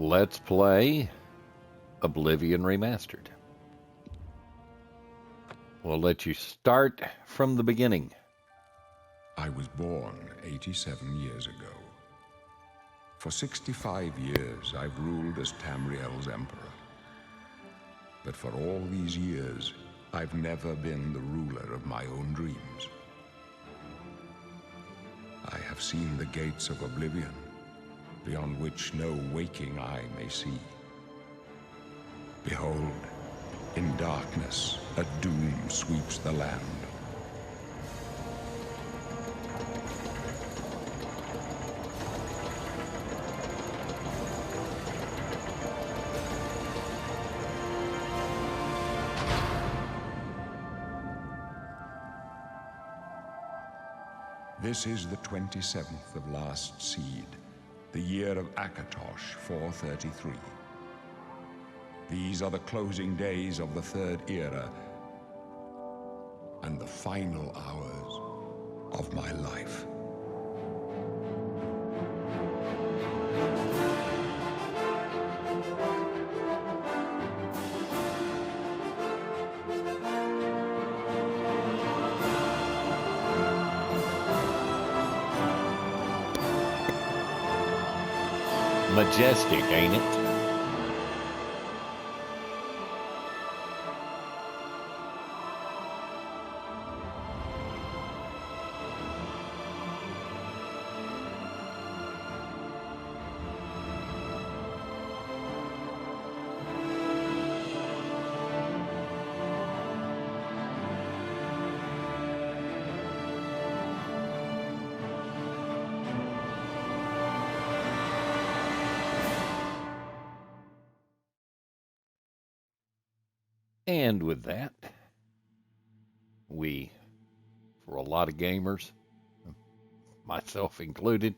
Let's play Oblivion Remastered. We'll let you start from the beginning. I was born 87 years ago. For 65 years, I've ruled as Tamriel's emperor. But for all these years, I've never been the ruler of my own dreams. I have seen the gates of Oblivion, beyond which no waking eye may see. Behold, in darkness, a doom sweeps the land. This is the 27th of last seed, the year of Akatosh 433. These are the closing days of the Third Era and the final hours of my life. Majestic, ain't it? And with that, we, for a lot of gamers, myself included,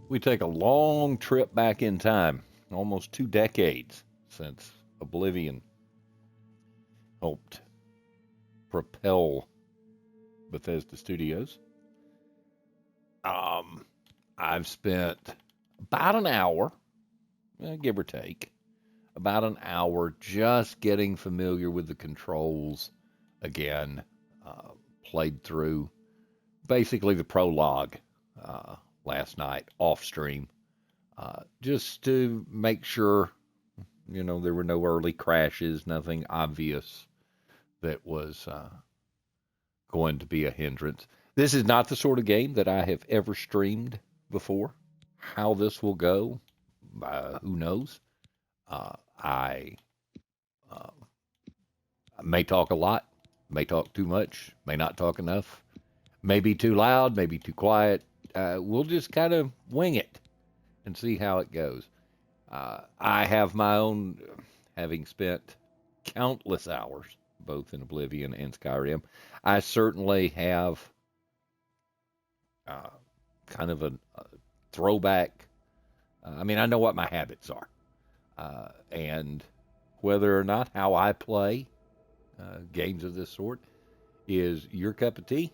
we take a long trip back in time, almost 2 decades since Oblivion helped propel Bethesda Studios. I've spent about an hour, give or take, about an hour just getting familiar with the controls again. Played through basically the prologue last night off stream, just to make sure, there were no early crashes, nothing obvious that was going to be a hindrance. This is not the sort of game that I have ever streamed before. How this will go, who knows? I may talk a lot, may talk too much, may not talk enough, may be too loud, may be too quiet. We'll just kind of wing it and see how it goes. I have my own, having spent countless hours, both in Oblivion and Skyrim, I certainly have kind of a throwback. I know what my habits are. And whether or not how I play games of this sort is your cup of tea,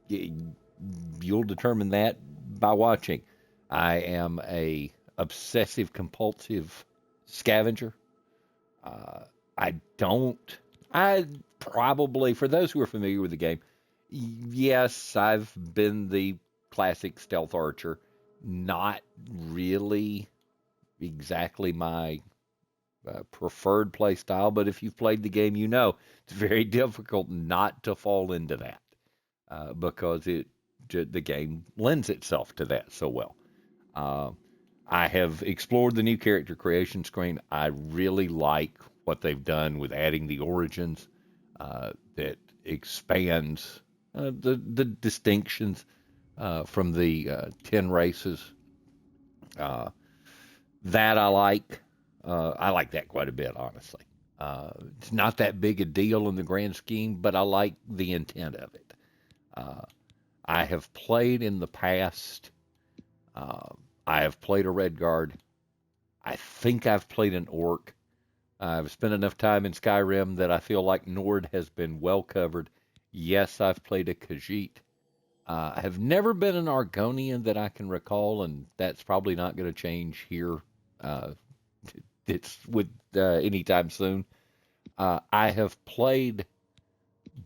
you'll determine that by watching. I am a obsessive compulsive scavenger. I probably, for those who are familiar with the game, yes, I've been the classic stealth archer. Not really exactly my preferred play style, but if you've played the game, it's very difficult not to fall into that because the game lends itself to that so well. I have explored the new character creation screen. I really like what they've done with adding the origins that expands the distinctions from the 10 races. That I like. I like that quite a bit, honestly. It's not that big a deal in the grand scheme, but I like the intent of it. I have played in the past. I have played a Red Guard. I think I've played an Orc. I've spent enough time in Skyrim that I feel like Nord has been well covered. Yes, I've played a Khajiit. I have never been an Argonian that I can recall, and that's probably not going to change here it's with anytime soon. I have played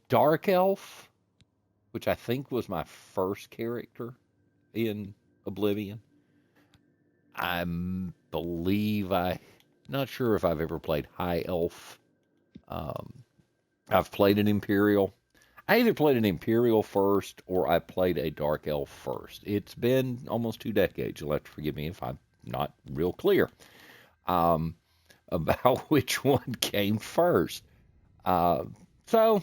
Dark Elf, which I think was my first character in Oblivion. I believe not sure if I've ever played High Elf. Um, I've played an Imperial. I either played an Imperial first or I played a Dark Elf first. It's been almost 2 decades. You'll have to forgive me if I'm not real clear um, about which one came first. Uh, so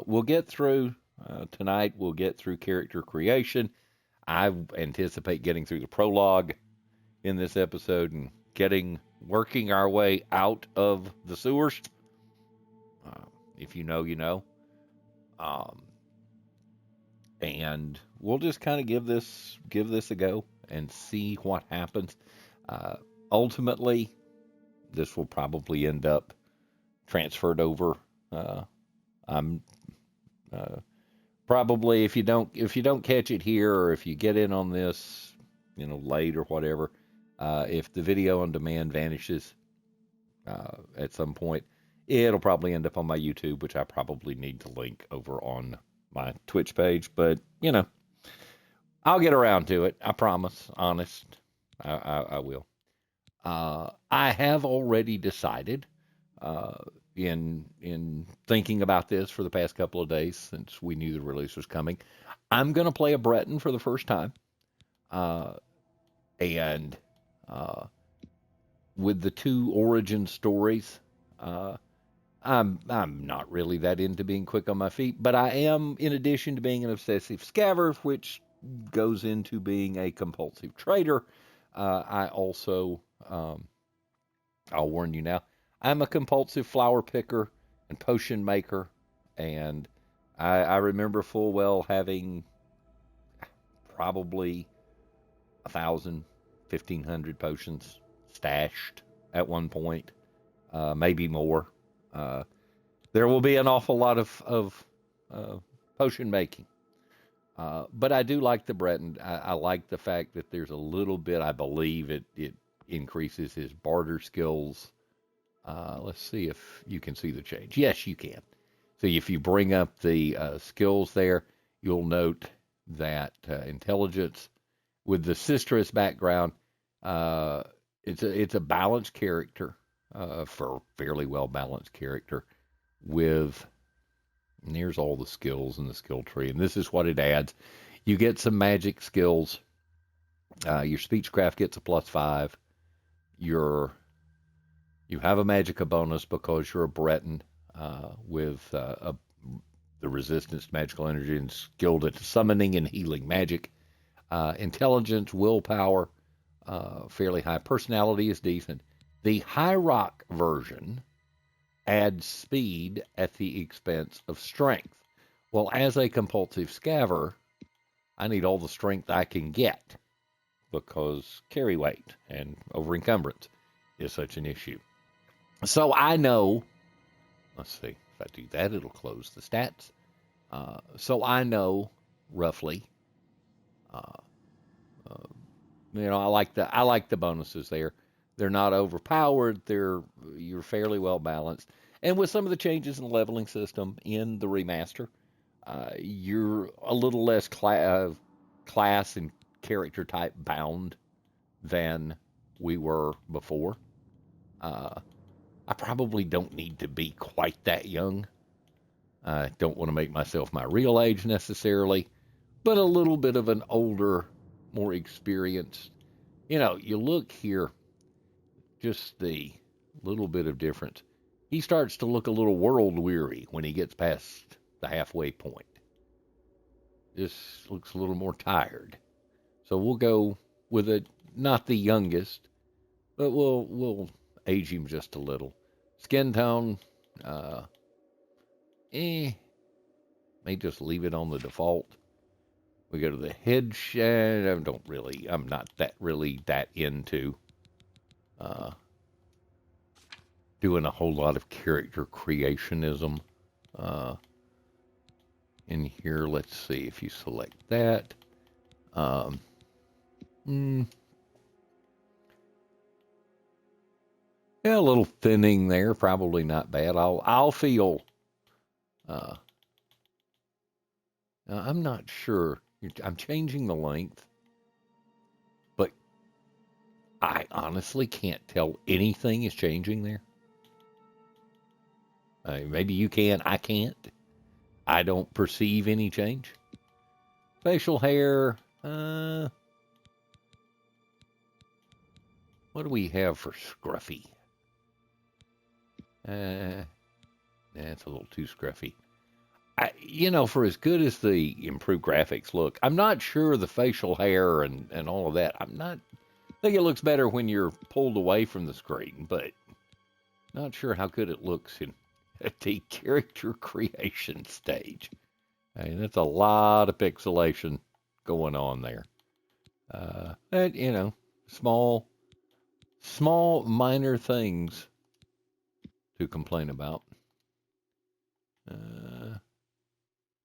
we'll get through tonight. We'll get through character creation. I anticipate getting through the prologue in this episode and working our way out of the sewers. Uh, if you know, you know. Um, and we'll just kind of give this a go and see what happens. Uh, Ultimately, this will probably end up transferred over. Uh, I'm probably if you don't catch it here or if you get in on this, late or whatever, if the video on demand vanishes at some point, it'll probably end up on my YouTube, which I probably need to link over on my Twitch page. But I'll get around to it. I promise. Honest, I will. I have already decided, uh, in thinking about this for the past couple of days since we knew the release was coming, I'm going to play a Breton for the first time, uh, and uh, with the two origin stories. Uh, I'm not really that into being quick on my feet, but I am, in addition to being an obsessive scaver, which goes into being a compulsive trader. I also, I'll warn you now, I'm a compulsive flower picker and potion maker, and I remember full well having probably 1,000, 1,500 potions stashed at one point, maybe more. Uh, there will be an awful lot of uh, potion making. But I do like the Breton. I like the fact that there's a little bit, I believe it increases his barter skills. Let's see if you can see the change. Yes, you can. So if you bring up the skills there, you'll note that intelligence with the Sistress background, uh, it's a balanced character, for a fairly well balanced character with, and here's all the skills in the skill tree, and this is what it adds. You get some magic skills. Your speechcraft gets a +5. Your You have a magicka bonus because you're a Breton, with the resistance to magical energy and skilled at summoning and healing magic. Intelligence, willpower, fairly high. Personality is decent. The High Rock version adds speed at the expense of strength. Well, as a compulsive scaver, I need all the strength I can get because carry weight and over encumbrance is such an issue. So I know, let's see, if I do that, it'll close the stats. So I know roughly, uh, uh, I like the bonuses there. They're not overpowered. You're fairly well balanced. And with some of the changes in the leveling system in the remaster, you're a little less class and character type bound than we were before. Uh, I probably don't need to be quite that young. I don't want to make myself my real age necessarily, but a little bit of an older, more experienced. You look here, just the little bit of difference. He starts to look a little world weary when he gets past the halfway point. Just looks a little more tired. So we'll go with it, not the youngest, but we'll age him just a little. Skin tone, uh, eh, may just leave it on the default. We go to the head shade. I'm not that into uh, doing a whole lot of character creationism uh, in here. Let's see if you select that. Um, mm, Yeah, a little thinning there, probably not bad. I'll feel. Uh, I'm not sure. I'm changing the length, but I honestly can't tell anything is changing there. Maybe you can. I can't. I don't perceive any change. Facial hair. What do we have for scruffy? That's a little too scruffy. For as good as the improved graphics look, I'm not sure the facial hair and all of that. I think it looks better when you're pulled away from the screen, but not sure how good it looks at the character creation stage. That's a lot of pixelation going on there. Small minor things to complain about. I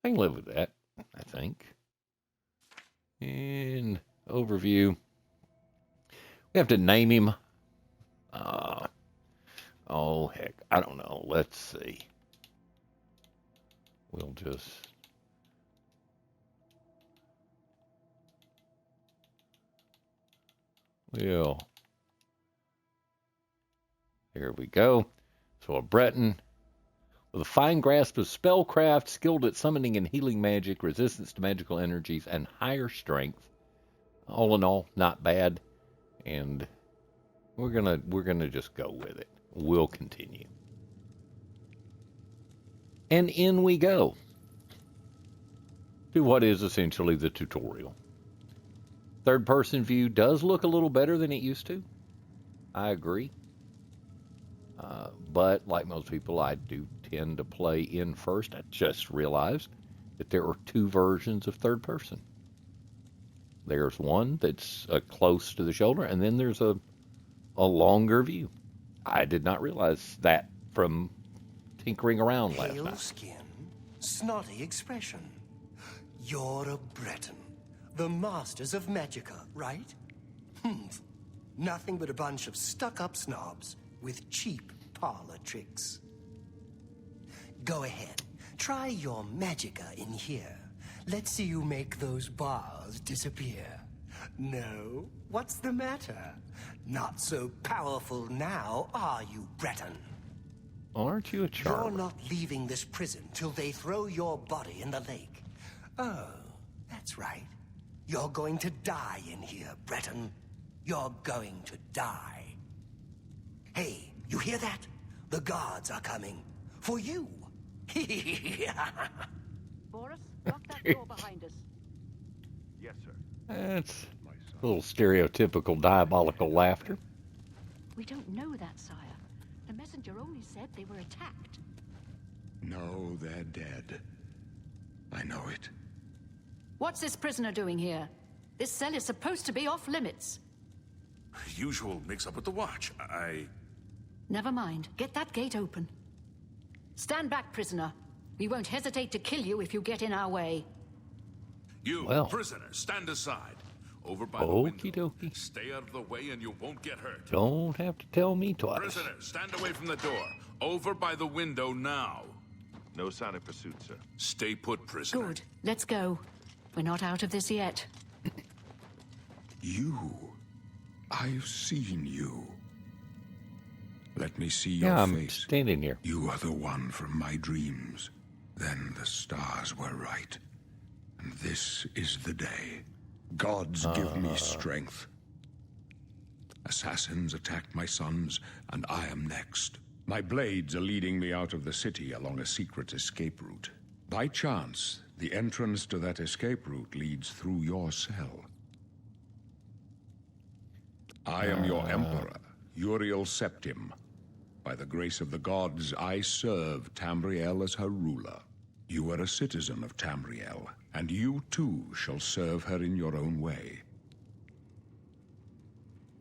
can live with that, I think. And overview. We have to name him. Oh, heck. I don't know. Let's see. We'll just... Well, there we go. So a Breton with a fine grasp of spellcraft, skilled at summoning and healing magic, resistance to magical energies, and higher strength. All in all, not bad. And we're gonna just go with it. We'll continue. And in we go to what is essentially the tutorial. Third-person view does look a little better than it used to. I agree. But like most people, I do tend to play in first. I just realized that there are two versions of third person. There's one that's close to the shoulder, and then there's a longer view. I did not realize that from tinkering around last Pale night. skin, snotty expression. You're a Breton, the masters of Magica, right? Nothing but a bunch of stuck-up snobs with cheap parlor tricks. Go ahead, try your Magica in here. Let's see you make those bars disappear. No? What's the matter? Not so powerful now, are you, Breton? Aren't you a charmer? You're not leaving this prison till they throw your body in the lake. Oh, that's right. You're going to die in here, Breton. You're going to die. Hey, you hear that? The guards are coming. For you. Boris, lock that door behind us. Yes, sir. That's a little stereotypical diabolical laughter. We don't know that, sire. The messenger only said they were attacked. No, they're dead. I know it. What's this prisoner doing here? This cell is supposed to be off limits. Usual mix-up with the watch. Never mind. Get that gate open. Stand back, prisoner. We won't hesitate to kill you if you get in our way. You, Well. prisoner, stand aside. Over by the Okie window. dokie. Stay out of the way and you won't get hurt. Don't have to tell me twice. Prisoner, stand away from the door. Over by the window now. No sign of pursuit, sir. Stay put, prisoner. Good. Let's go. We're not out of this yet. You. I've seen you. Let me see your Yeah, I'm face. standing here. You are the one from my dreams. Then the stars were right. And this is the day. Gods give me strength. Assassins attacked my sons, and I am next. My blades are leading me out of the city along a secret escape route. By chance, the entrance to that escape route leads through your cell. I am your emperor, Uriel Septim. By the grace of the gods, I serve Tamriel as her ruler. You are a citizen of Tamriel, and you too shall serve her in your own way.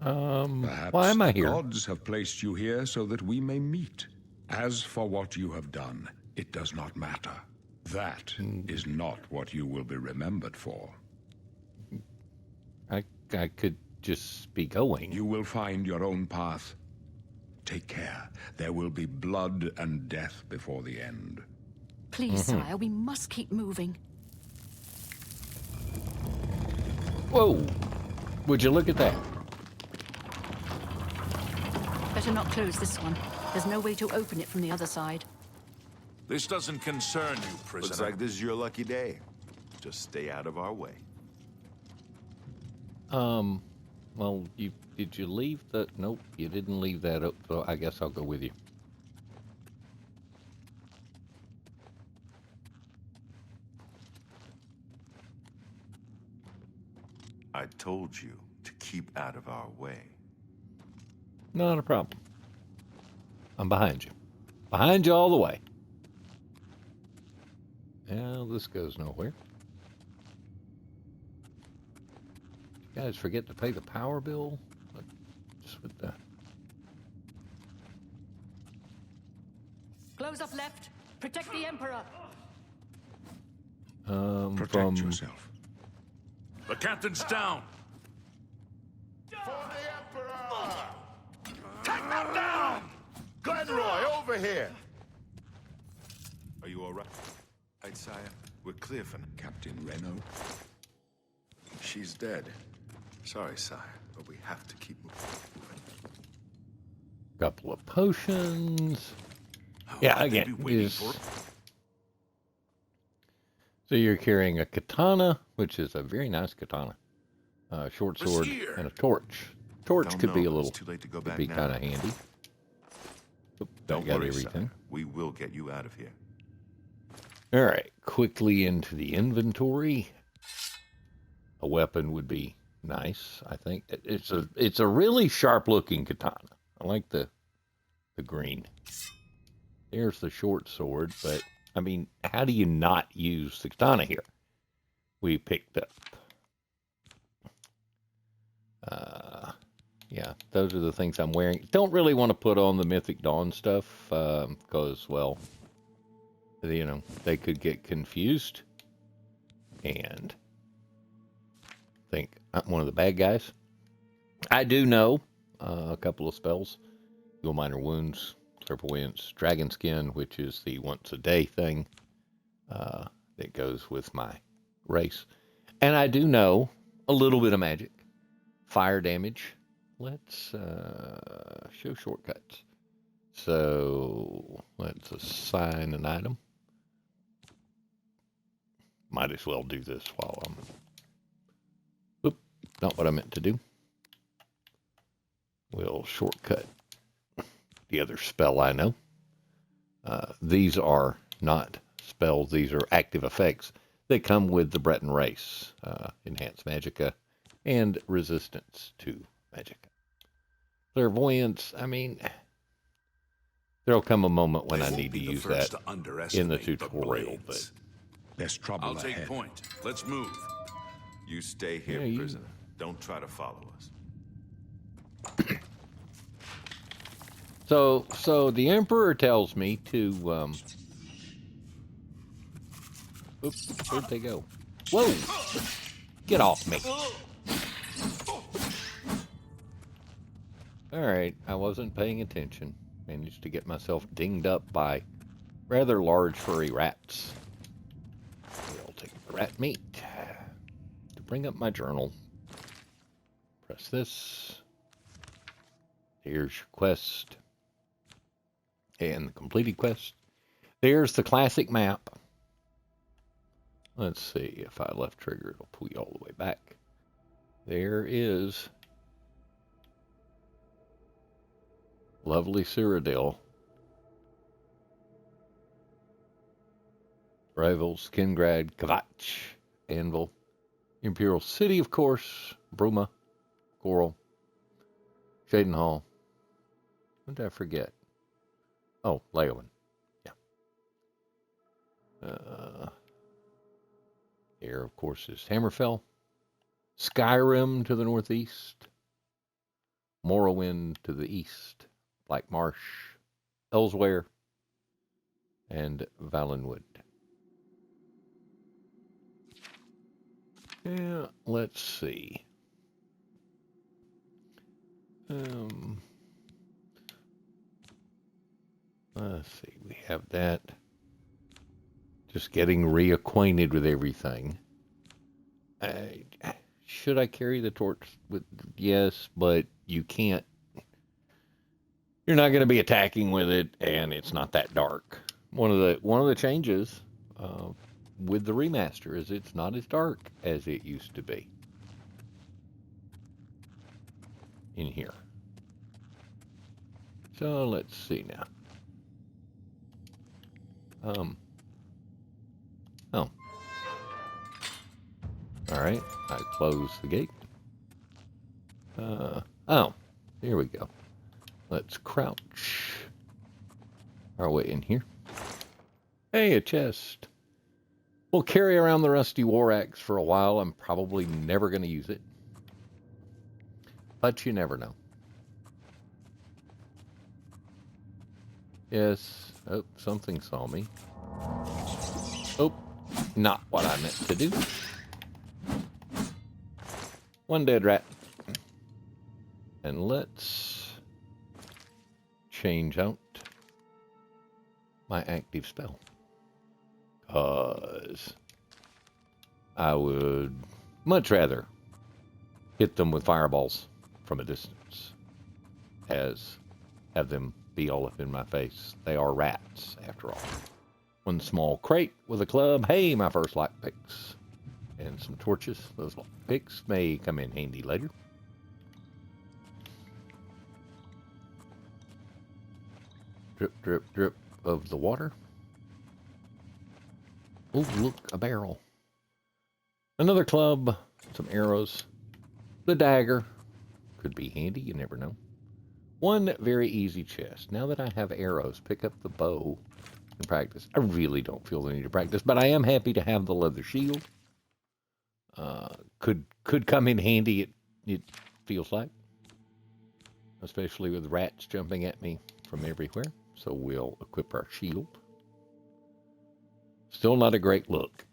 Perhaps why am I here? gods have placed you here so that we may meet. As for what you have done, it does not matter. That is not what you will be remembered for. I could just be going. You will find your own path. take care. There will be blood and death before the end. Please, sire, we must keep moving. Whoa! Would you look at that? Better not close this one. There's no way to open it from the other side. This doesn't concern you, prisoner. Looks like this is your lucky day. Just stay out of our way. Well, did you leave the... Nope, you didn't leave that up, so I guess I'll go with you. I told you to keep out of our way. Not a problem. I'm behind you. Behind you all the way. Well, this goes nowhere. You guys forget to pay the power bill? Just with the... Close up left. Protect the Emperor. Protect yourself. The captain's down. For the Emperor! Take them down! Glenroy, over here! Are you all right? Right, sire. We're clear for now. Captain Reno. She's dead. Sorry, sire, but we have to keep moving. Couple of potions. Yeah, again, so you're carrying a katana, which is a very nice katana, short sword, and a torch. Torch could be a little, too late to go could back be now. kind of handy. Oop, Don't got worry, everything. sire. We will get you out of here. All right, quickly into the inventory. A weapon would be nice, I think. It's a really sharp looking katana. I like the green. There's the short sword, but I mean, how do you not use the katana here? We picked up. Yeah, those are the things I'm wearing. Don't really want to put on the Mythic Dawn stuff because, well, you know, they could get confused and think I'm one of the bad guys. I do know a couple of spells. Heal Minor Wounds, Clairvoyance, Dragon Skin, which is the once a day thing that goes with my race. And I do know a little bit of magic. Fire damage. Let's show shortcuts. So let's assign an item. Might as well do this while I'm... Oop, not what I meant to do. We'll shortcut the other spell I know. These are not spells. These are active effects that come with the Breton race. Enhanced Magicka and resistance to Magicka. Clairvoyance, I mean, there'll come a moment when I need to use that in the tutorial, but... There's trouble I'll take ahead. point. Let's move. You stay here, Yeah, prisoner. Don't try to follow us. So the Emperor tells me to, oops, where'd they go? Whoa! Get off me. Alright, I wasn't paying attention. Managed to get myself dinged up by rather large furry rats. We'll take the rat meat to bring up my journal. Press this. Here's your quest. And the completed quest. There's the classic map. Let's see, if I left trigger, it'll pull you all the way back. There is lovely Cyrodiil. Rivals, Kingrad, Kvatch, Anvil, Imperial City, of course, Bruma, Coral, Shadenhall. What did I forget? Oh, Leowen. Yeah. Here, of course, is Hammerfell. Skyrim to the northeast. Morrowind to the east. Black Marsh, Elsewhere, and Valenwood. Yeah, let's see. Let's see, we have that. Just getting reacquainted with everything. Should I carry the torch with? Yes, but you can't. You're not going to be attacking with it, and it's not that dark. One of the changes with the remaster is it's not as dark as it used to be in here. So let's see now. Oh. All right, I close the gate. Oh, here we go. Let's crouch our way in here. Hey, a chest. We'll carry around the rusty war axe for a while. I'm probably never going to use it. But you never know. Yes. Oh, something saw me. Oh, not what I meant to do. One dead rat. And let's change out my active spell. Because I would much rather hit them with fireballs from a distance as have them be all up in my face. They are rats, after all. One small crate with a club. Hey, my first lockpicks. And some torches. Those lockpicks may come in handy later. Drip, drip, drip of the water. Oh, look, a barrel. Another club, some arrows. The dagger. Could be handy, you never know. One very easy chest. Now that I have arrows, pick up the bow and practice. I really don't feel the need to practice, but I am happy to have the leather shield. Could come in handy, it feels like. Especially with rats jumping at me from everywhere. So we'll equip our shield. Still not a great look.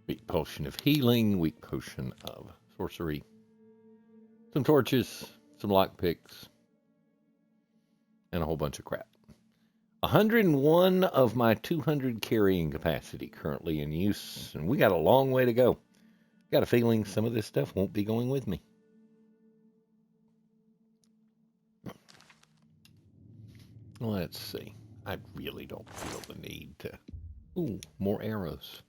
Weak potion of healing, weak potion of sorcery. Some torches, some lockpicks, and a whole bunch of crap. 101 of my 200 carrying capacity currently in use, and we got a long way to go. Got a feeling some of this stuff won't be going with me. Let's see. I really don't feel the need to... Ooh, more arrows.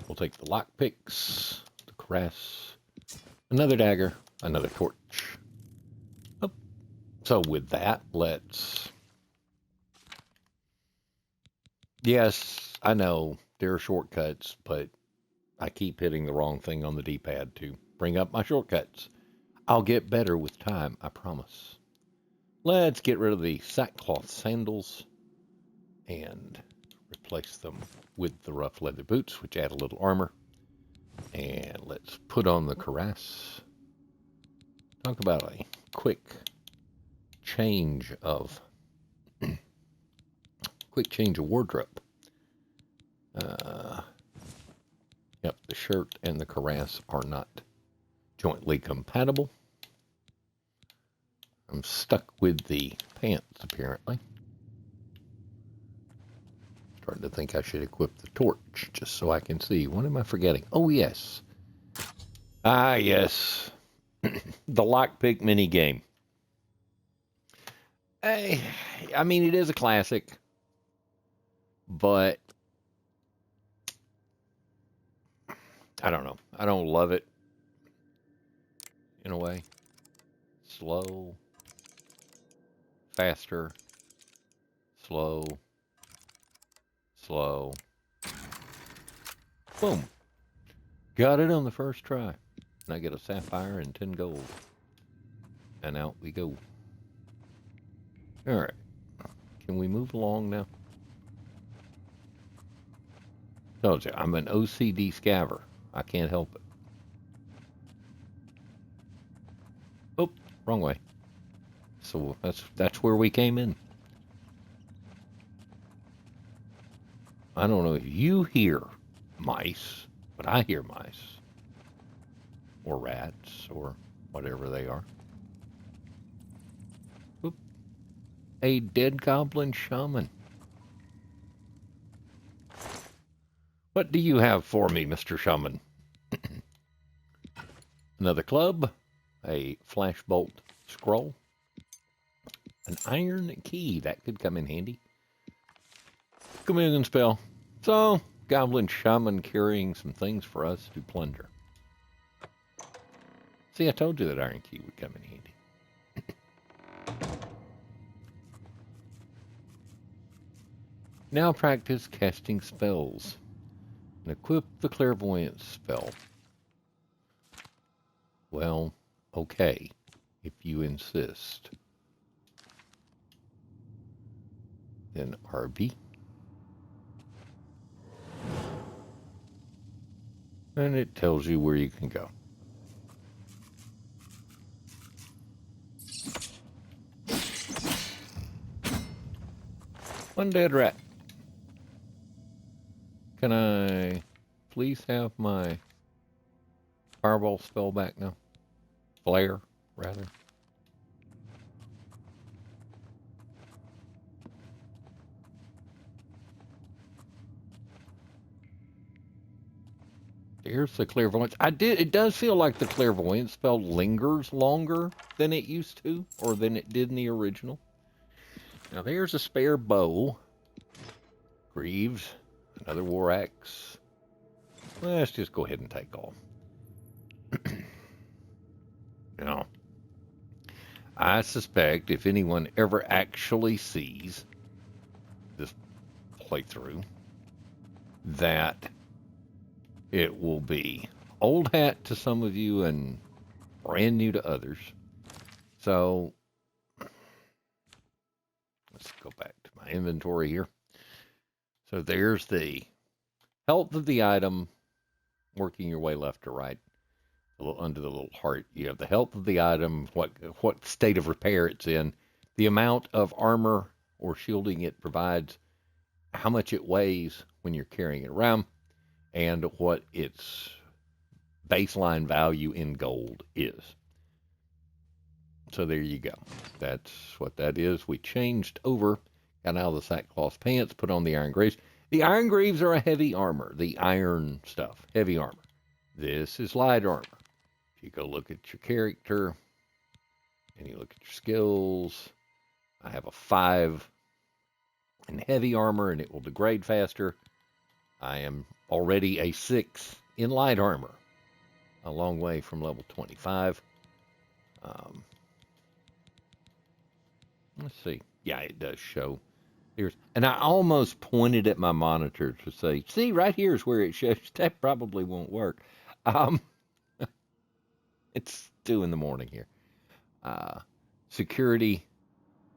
We'll take the lockpicks, the cuirass, another dagger, another torch. Oh. So with that, let's... Yes, I know there are shortcuts, but I keep hitting the wrong thing on the D-pad to bring up my shortcuts. I'll get better with time, I promise. Let's get rid of the sackcloth sandals and replace them with the rough leather boots, which add a little armor. And let's put on the cuirass. Talk about a quick change of wardrobe. Yep, the shirt and the cuirass are not jointly compatible. I'm stuck with the pants, apparently. Starting to think I should equip the torch, just so I can see. What am I forgetting? Oh, yes. Ah, yes. The lockpick minigame. I mean, it is a classic, but I don't know. I don't love it, in a way. Slow. Faster, slow, slow. Boom. Got it on the first try. And I get a sapphire and 10 gold. And out we go. Alright. Can we move along now? Told you, I'm an OCD scaver. I can't help it. Oh, wrong way. So that's where we came in. I don't know if you hear mice, but I hear mice. Or rats, or whatever they are. Oop. a dead goblin shaman. What do you have for me, Mr. Shaman? Another club, a flashbolt scroll, an iron key. That could come in handy. Chameleon spell. So, goblin shaman carrying some things for us to plunder. See, I told you that iron key would come in handy. Now practice casting spells and equip the clairvoyance spell. Well, okay, if you insist. Then RB. And it tells you where you can go. Undead rat. Can I please have my fireball spell back now? Flare, rather. Here's the clairvoyance. It does feel like the clairvoyance spell lingers longer than it used to, or than it did in the original. Now there's a spare bow. Greaves. Another war axe. Let's just go ahead and take all. Now, I suspect if anyone ever actually sees this playthrough, that it will be old hat to some of you and brand new to others. So, let's go back to my inventory here. So there's the health of the item, working your way left to right. Under the little heart, you have the health of the item, what state of repair it's in, the amount of armor or shielding it provides, how much it weighs when you're carrying it around, and what its baseline value in gold is. So there you go. That's what that is. We changed over, got out of the sackcloth pants, put on the iron greaves. The iron greaves are a heavy armor, the iron stuff, heavy armor. This is light armor. If you go look at your character and you look at your skills, I have a 5 in heavy armor and it will degrade faster. I am already a 6 in light armor, a long way from level 25. Let's see. Yeah, it does show. And I almost pointed at my monitor to say, see, right here is where it shows. That probably won't work. It's 2 in the morning here. Security,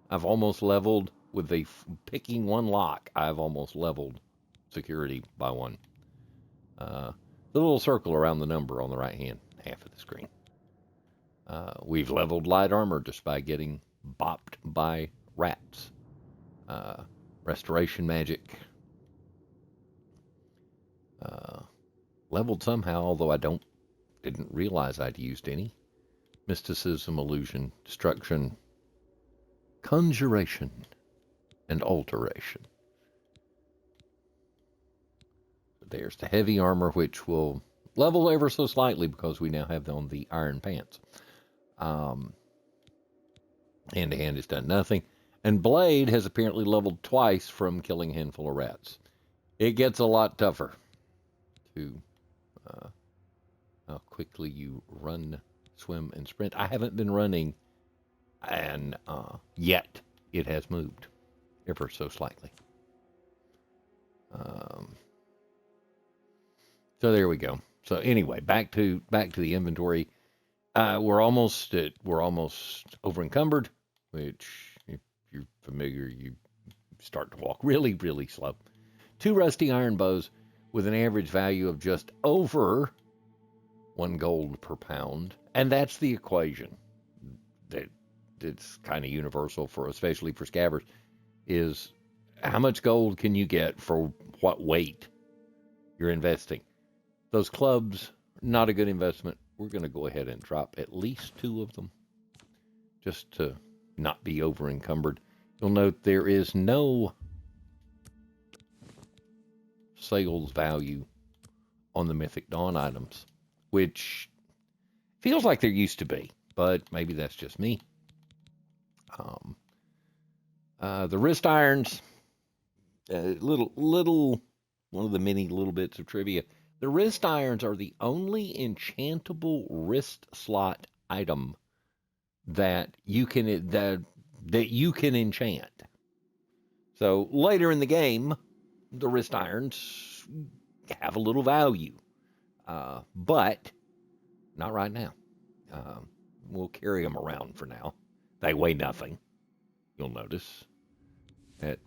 I've almost leveled with picking one lock. I've almost leveled security by 1. The little circle around the number on the right hand half of the screen. We've leveled light armor just by getting bopped by rats. Restoration magic. Leveled somehow, although I didn't realize I'd used any. Mysticism, illusion, destruction, conjuration, and alteration. There's the heavy armor, which will level ever so slightly because we now have on the iron pants. Hand to hand has done nothing. And blade has apparently leveled twice from killing a handful of rats. It gets a lot tougher to how quickly you run, swim, and sprint. I haven't been running, and yet it has moved ever so slightly. So there we go. So anyway, back to the inventory. We're almost over encumbered, which if you're familiar, you start to walk really, really slow. 2 rusty iron bows with an average value of just over 1 gold per pound, and that's the equation that's kind of universal especially for scabbers, is how much gold can you get for what weight you're investing. Those clubs, not a good investment. We're going to go ahead and drop at least 2 of them just to not be over encumbered. You'll note there is no sales value on the Mythic Dawn items, which feels like there used to be, but maybe that's just me. The wrist irons, little one of the many little bits of trivia. The wrist irons are the only enchantable wrist slot item that you can that you can enchant. So later in the game, the wrist irons have a little value, but not right now. We'll carry them around for now. They weigh nothing. You'll notice at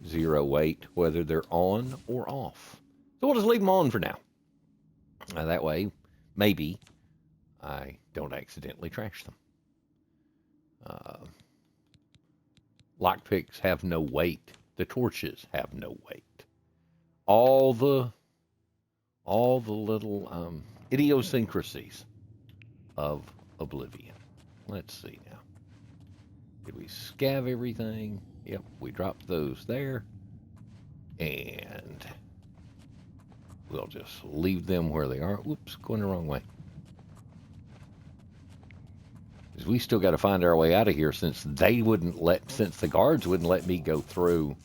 0 weight, whether they're on or off. So we'll just leave them on for now. That way, maybe I don't accidentally trash them. Lockpicks have no weight. The torches have no weight. All the little idiosyncrasies of Oblivion. Let's see now. Did we scav everything? Yep, we dropped those there. And we'll just leave them where they are. Whoops, going the wrong way. Because we still got to find our way out of here since the guards wouldn't let me go through.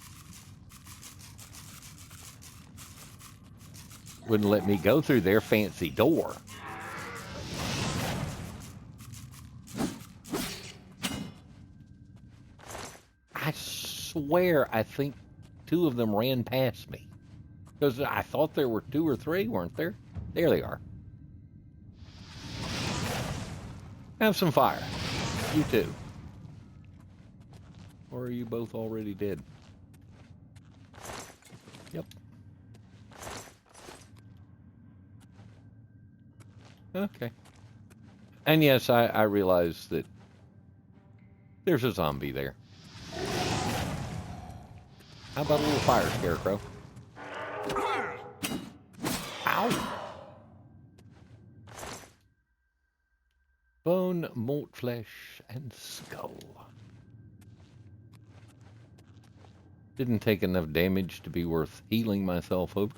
Wouldn't let me go through their fancy door. I swear, I think 2 of them ran past me. Because I thought there were 2 or 3, weren't there? There they are. Have some fire. You too. Or are you both already dead? Yep. Okay. And yes, I realize that there's a zombie there. How about a little fire, Scarecrow? Ow! Bone, malt flesh, and skull. Didn't take enough damage to be worth healing myself over.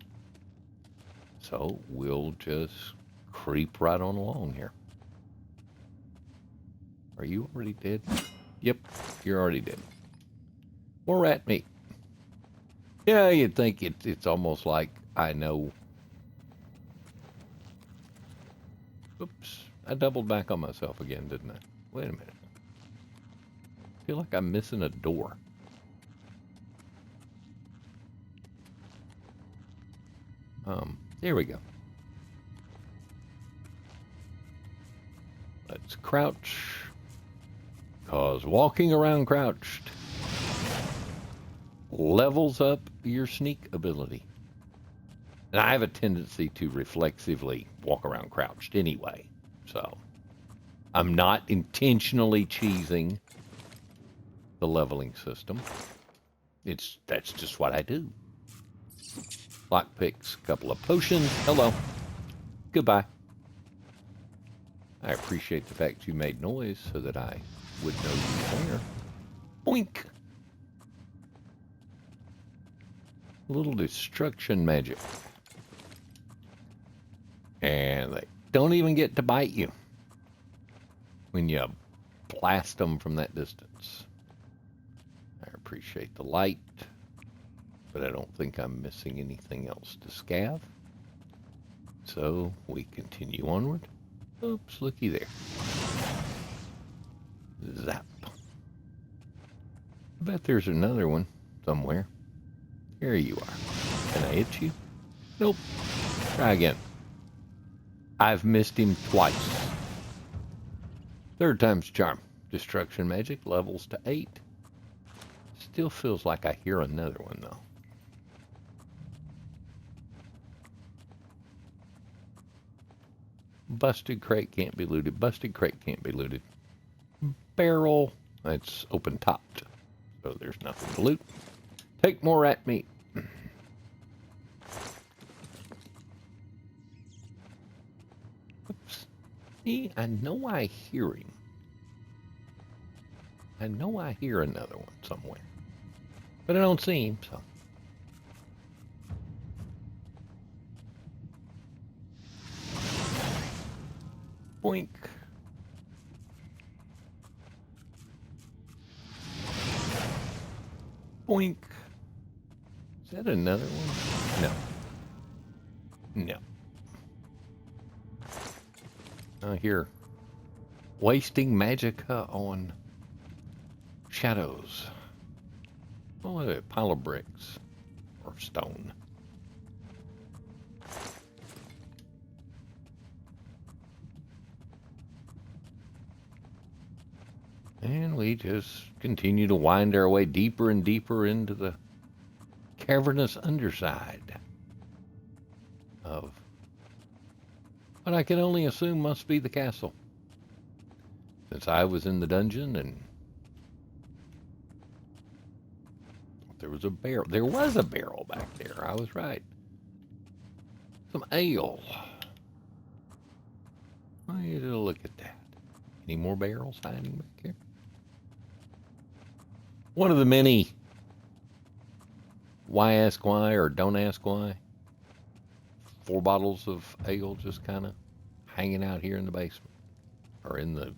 So we'll just creep right on along here. Are you already dead? Yep, you're already dead. More rat meat. Yeah, you'd think it's almost like I know. Oops, I doubled back on myself again, didn't I? Wait a minute. I feel like I'm missing a door. There we go. Let's crouch. Because walking around crouched levels up your sneak ability. And I have a tendency to reflexively walk around crouched anyway. So I'm not intentionally cheesing the leveling system. That's just what I do. Lockpicks, a couple of potions. Hello. Goodbye. I appreciate the fact you made noise so that I would know you were there. Boink. A little destruction magic. And they don't even get to bite you when you blast them from that distance. I appreciate the light, but I don't think I'm missing anything else to scav. So we continue onward. Oops, looky there. Zap. I bet there's another one somewhere. Here you are. Can I hit you? Nope. Try again. I've missed him twice. 3rd time's charm. Destruction magic levels to 8. Still feels like I hear another one though. Busted crate can't be looted. Busted crate can't be looted. Barrel. That's open topped. So there's nothing to loot. Take more rat meat. Oops. See, I know I hear him. I know I hear another one somewhere. But I don't see him, so. Boink. Boink. Is that another one? No. Here. Wasting magicka on shadows. Oh, a pile of bricks. Or stone. And we just continue to wind our way deeper and deeper into the cavernous underside of what I can only assume must be the castle. Since I was in the dungeon and there was a barrel. There was a barrel back there. I was right. Some ale. I need to look at that. Any more barrels hiding back here? One of the many why ask why or don't ask why. 4 bottles of ale just kind of hanging out here in the basement. Or in the,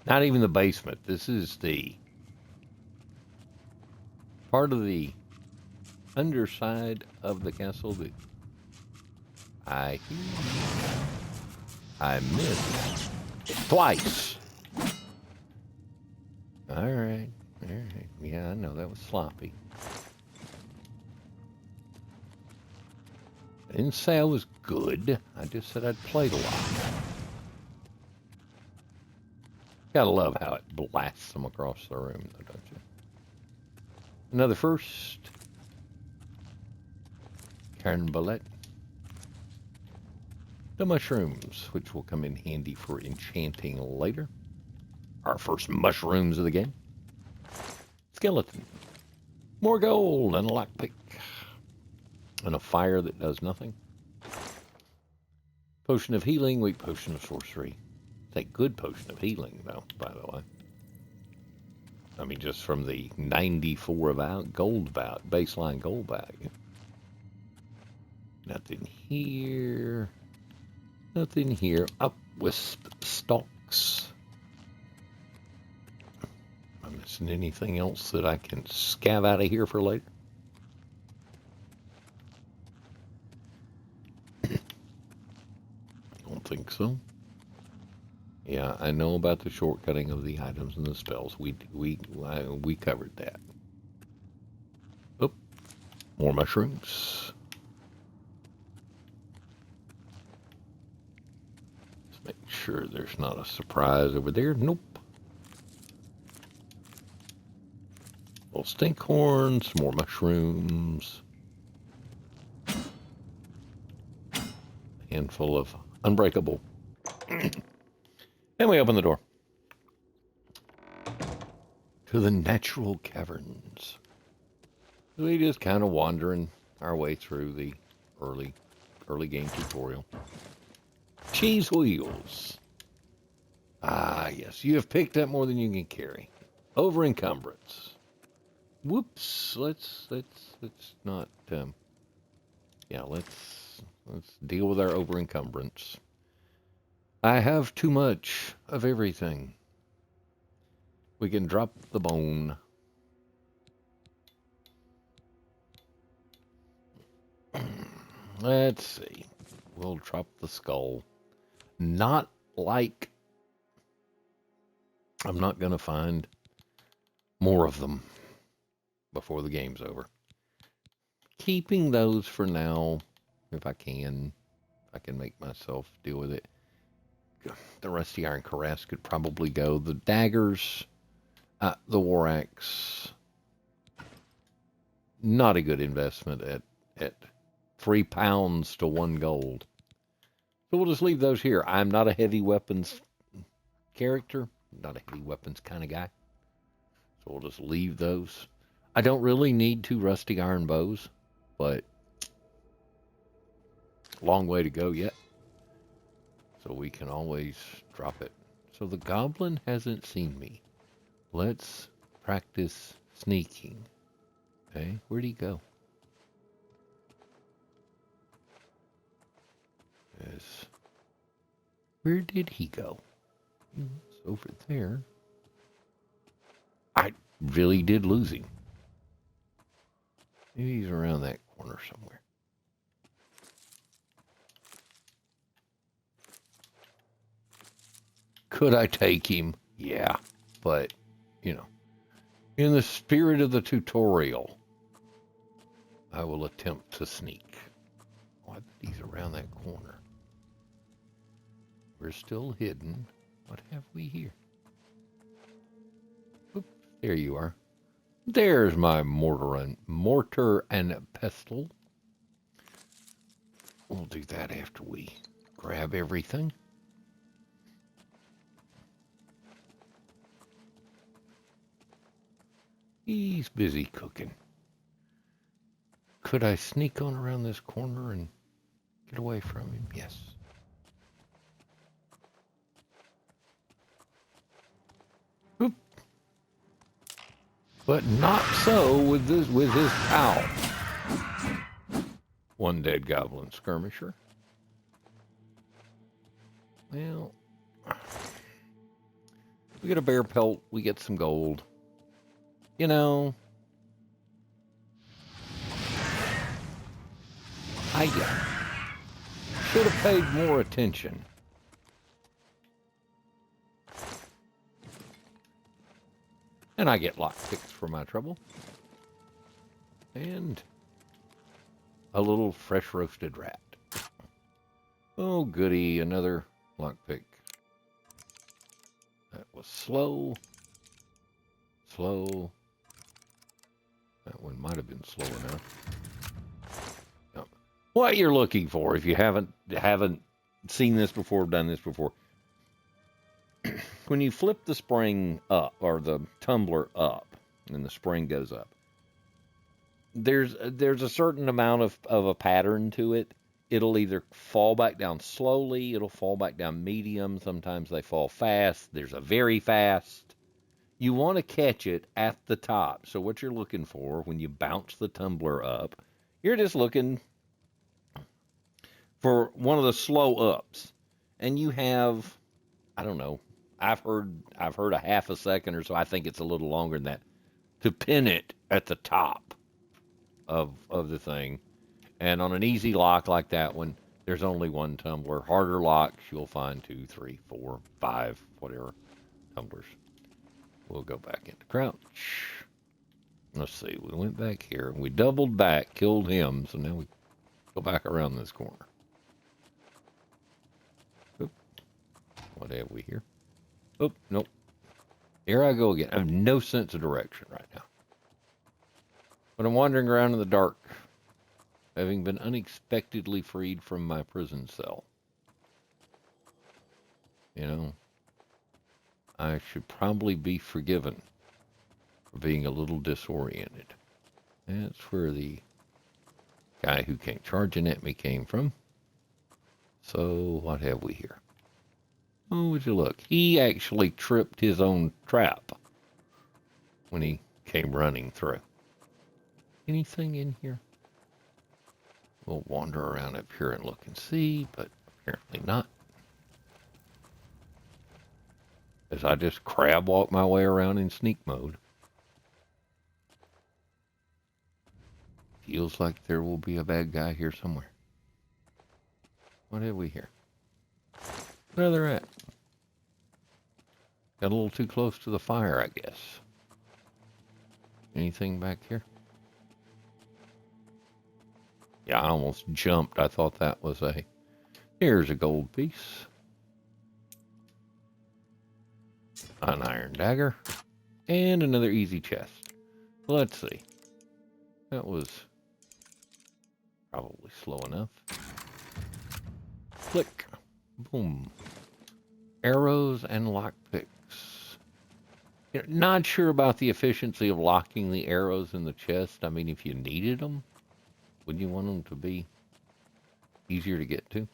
not even the basement. This is the part of the underside of the castle that I missed twice. All right. Yeah, I know that was sloppy. I didn't say I was good. I just said I'd played a lot. Gotta love how it blasts them across the room, though, don't you? Another first. Carnbalet. The mushrooms, which will come in handy for enchanting later. Our first mushrooms of the game. Skeleton. More gold and a lockpick. And a fire that does nothing. Potion of healing, weak potion of sorcery. It's a good potion of healing, though, by the way. I mean, just from the 94 gold baseline gold value. Nothing here. Nothing here. Up wisp stalks. Am I missing anything else that I can scav out of here for later? Don't think so. Yeah, I know about the shortcutting of the items and the spells. We covered that. Oop, more mushrooms. Let's make sure there's not a surprise over there. Nope. Little stinkhorns, more mushrooms. Handful of unbreakable. And we open the door to the natural caverns. We just kind of wandering our way through the early game tutorial. Cheese wheels. Ah, yes, you have picked up more than you can carry. Over encumbrance. Whoops. Let's not. Let's deal with our over encumbrance. I have too much of everything. We can drop the bone. Let's see. We'll drop the skull. Not like I'm not going to find more of them before the game's over. Keeping those for now, if I can make myself deal with it. The rusty iron cuirass could probably go. The daggers, the war axe, not a good investment at £3 to 1 gold. So we'll just leave those here. I'm not a heavy weapons character, not a heavy weapons kind of guy. So we'll just leave those. I don't really need 2 rusty iron bows, but long way to go yet. So we can always drop it. So the goblin hasn't seen me. Let's practice sneaking. Okay, where'd he go? Yes. Where did he go? It's over there. I really did lose him. Maybe he's around that corner somewhere. Could I take him? Yeah, but, you know, in the spirit of the tutorial, I will attempt to sneak. Oh, I bet he's around that corner. We're still hidden. What have we here? Oop, there you are. There's my mortar and pestle. We'll do that after we grab everything. He's busy cooking. Could I sneak on around this corner and get away from him? Yes. Oop. But not so with his pal. One dead goblin skirmisher. Well, we get a bear pelt, we get some gold. You know, I should have paid more attention. And I get lockpicks for my trouble. And a little fresh roasted rat. Oh, goody, another lockpick. That was slow. Slow. That one might have been slow enough. No. What you're looking for, if you haven't seen this before, done this before, when you flip the spring up, or the tumbler up, and the spring goes up, there's a certain amount of a pattern to it. It'll either fall back down slowly, it'll fall back down medium, sometimes they fall fast, there's a very fast. You want to catch it at the top. So what you're looking for when you bounce the tumbler up, you're just looking for one of the slow ups. And you have, I don't know, I've heard a half a second or so, I think it's a little longer than that, to pin it at the top of the thing. And on an easy lock like that one, there's only one tumbler. Harder locks, you'll find 2, 3, 4, 5, whatever tumblers. We'll go back into crouch. Let's see, we went back here. We doubled back, killed him, so now we go back around this corner. Oop. What have we here? Oh, nope. Here I go again. I have no sense of direction right now. But I'm wandering around in the dark, having been unexpectedly freed from my prison cell. You know, I should probably be forgiven for being a little disoriented. That's where the guy who came charging at me came from. So, what have we here? Oh, would you look? He actually tripped his own trap when he came running through. Anything in here? We'll wander around up here and look and see, but apparently not. As I just crab walk my way around in sneak mode. Feels like there will be a bad guy here somewhere. What have we here? Where they're at? Got a little too close to the fire, I guess. Anything back here? Yeah, I almost jumped. I thought that was a... Here's a gold piece. An iron dagger. And another easy chest. Let's see. That was probably slow enough. Click. Boom. Arrows and lockpicks. You know, not sure about the efficiency of locking the arrows in the chest. I mean, if you needed them, wouldn't you want them to be easier to get to?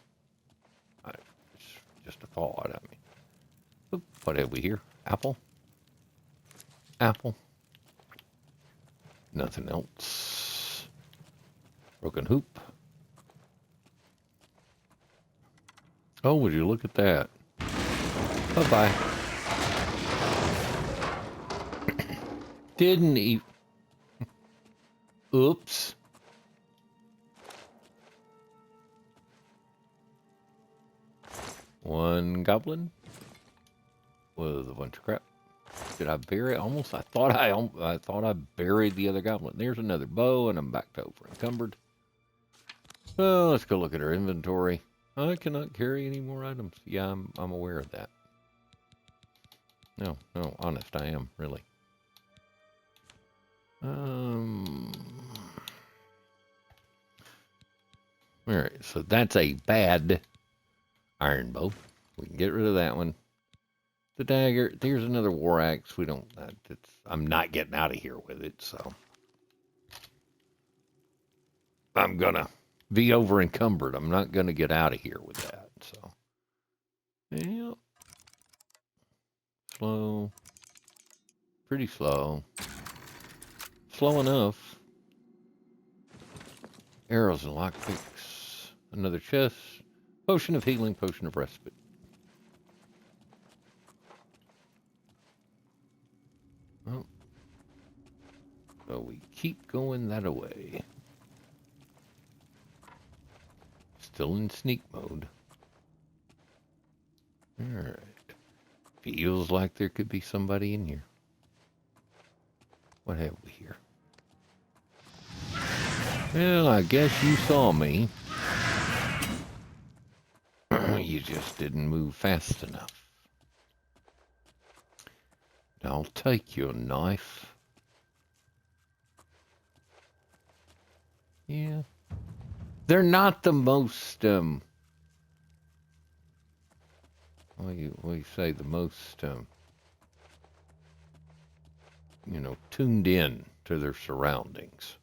It's just a thought. I mean, oop, what have we here? Apple. Apple. Nothing else. Broken hoop. Oh, would you look at that? Bye-bye. Didn't even... Oops. One goblin with a bunch of crap. Did I bury? Almost. I thought I buried the other goblin. There's another bow, and I'm back to over encumbered. Well, let's go look at our inventory. I cannot carry any more items. Yeah, I'm aware of that. No, honest, I am really. All right, so that's a bad iron bow. We can get rid of that one. The dagger. There's another war axe. We don't. I'm not getting out of here with it, so I'm gonna be over encumbered. I'm not gonna get out of here with that. So, yeah, slow, pretty slow, slow enough. Arrows and lockpicks. Another chest. Potion of healing. Potion of respite. Oh. So we keep going that way. Still in sneak mode. Alright. Feels like there could be somebody in here. What have we here? Well, I guess you saw me. You just didn't move fast enough. I'll take your knife. Yeah. They're not the most, what do you say, the most, tuned in to their surroundings.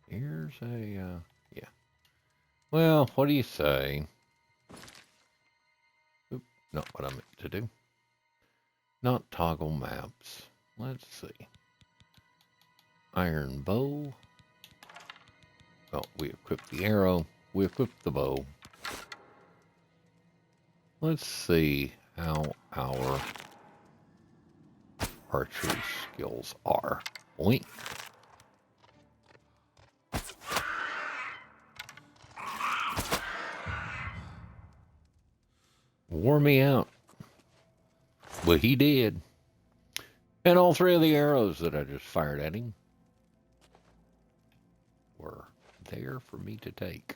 Here's a, yeah. Well, what do you say? Oop, not what I meant to do. Not toggle maps. Let's see. Iron bow. Oh, we equipped the arrow. We equipped the bow. Let's see how our archery skills are. Boink. Wore me out. Well, he did. And all three of the arrows that I just fired at him were there for me to take.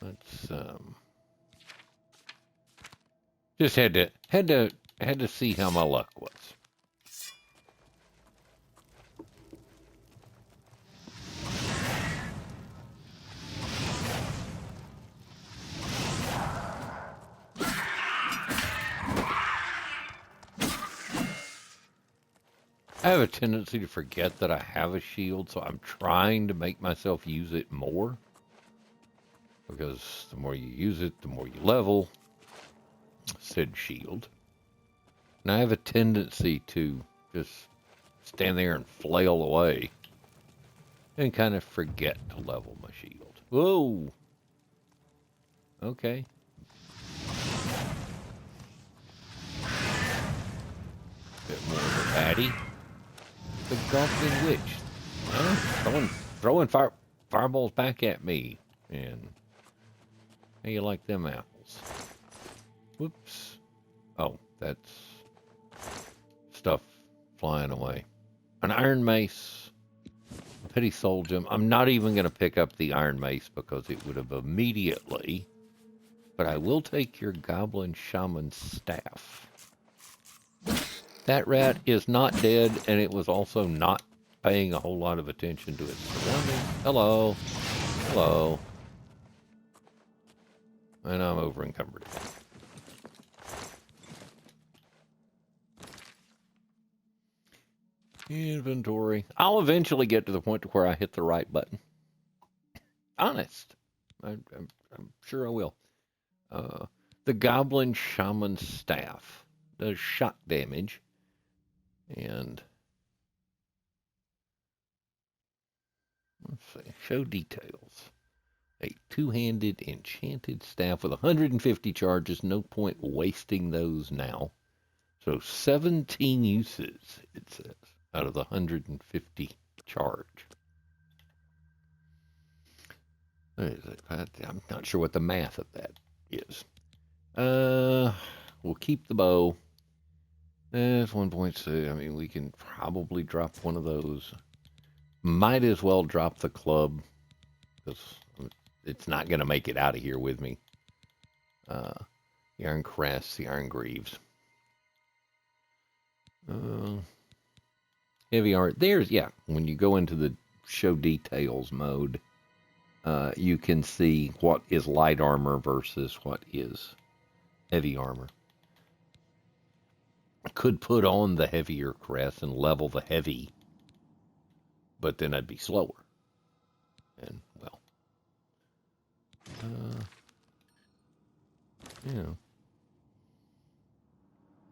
Let's just had to see how my luck was. I have a tendency to forget that I have a shield, so I'm trying to make myself use it more. Because the more you use it, the more you level said shield. And I have a tendency to just stand there and flail away and kind of forget to level my shield. Whoa! Okay. Bit more of a baddie. The Goblin Witch. Throwing fireballs back at me. And how you like them apples? Whoops. Oh, that's stuff flying away. An iron mace. A pity soul gem. I'm not even going to pick up the iron mace because it would have immediately. But I will take your goblin shaman staff. That rat is not dead, and it was also not paying a whole lot of attention to its surroundings. Hello. Hello. And I'm over encumbered again. Inventory. I'll eventually get to the point to where I hit the right button. Honest. I'm sure I will. The Goblin Shaman Staff does shock damage. And let's see, show details. A two-handed enchanted staff with 150 charges. No point wasting those now. So 17 uses, it says, out of the 150 charge. I'm not sure what the math of that is. We'll keep the bow. That's 1.2. I mean, we can probably drop one of those. Might as well drop the club, because it's not going to make it out of here with me. The Iron Crest, the Iron Greaves. Heavy art. There's, yeah, when you go into the show details mode, you can see what is light armor versus what is heavy armor. I could put on the heavier crest and level the heavy, but then I'd be slower. And, well, you know,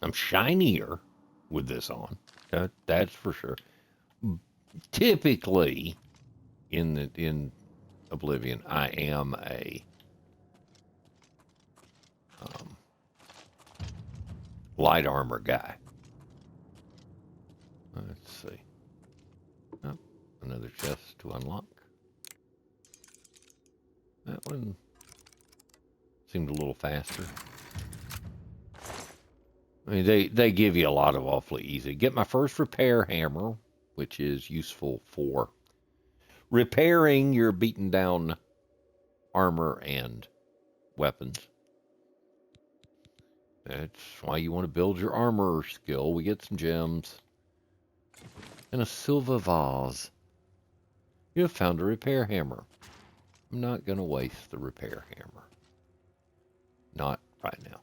I'm shinier with this on. That's for sure. Typically, in Oblivion, I am a light armor guy. Let's see. Oh, another chest to unlock. That one seemed a little faster. I mean, they give you a lot of awfully easy. Get my first repair hammer, which is useful for repairing your beaten down armor and weapons. That's why you want to build your armor skill. We get some gems. And a silver vase. You have found a repair hammer. I'm not going to waste the repair hammer. Not right now.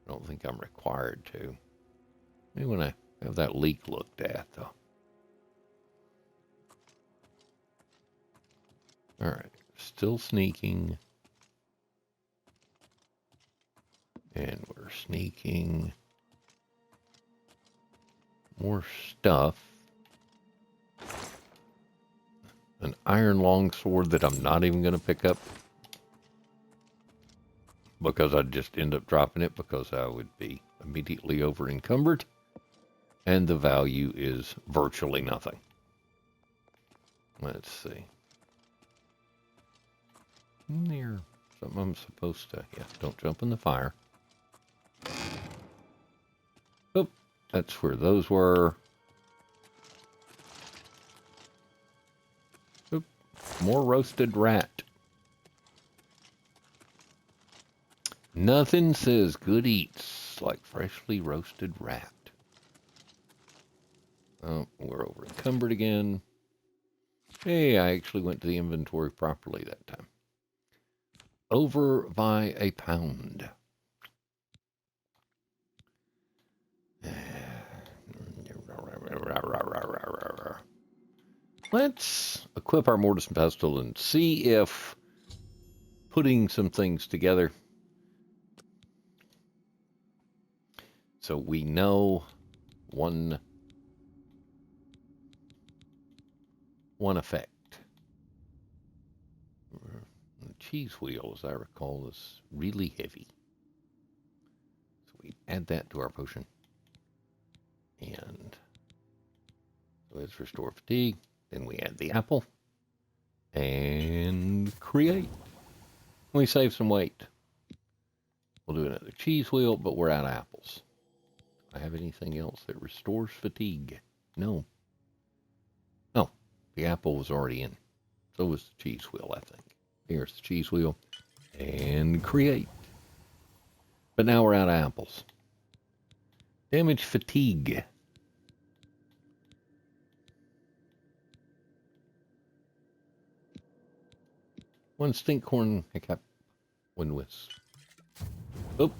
I don't think I'm required to. Maybe when I have that leak looked at, though. Alright. Still sneaking. And we're sneaking more stuff. An iron longsword that I'm not even going to pick up, because I'd just end up dropping it because I would be immediately over encumbered. And the value is virtually nothing. Let's see. There. Something I'm supposed to... Yeah, don't jump in the fire. Oh, that's where those were. Oh, more roasted rat. Nothing says good eats like freshly roasted rat. Oh, we're over encumbered again. Hey, I actually went to the inventory properly that time. Over by a pound. Let's equip our mortise and pestle and see if putting some things together. So we know one effect. The cheese wheel, as I recall, is really heavy. So we add that to our potion. And so let's restore fatigue. Then we add the apple. And create. We save some weight. We'll do another cheese wheel, but we're out of apples. Do I have anything else that restores fatigue? No. No, the apple was already in. So was the cheese wheel, I think. Here's the cheese wheel. And create. But now we're out of apples. Damage fatigue. One stinkhorn hiccup. One whisk. Oh,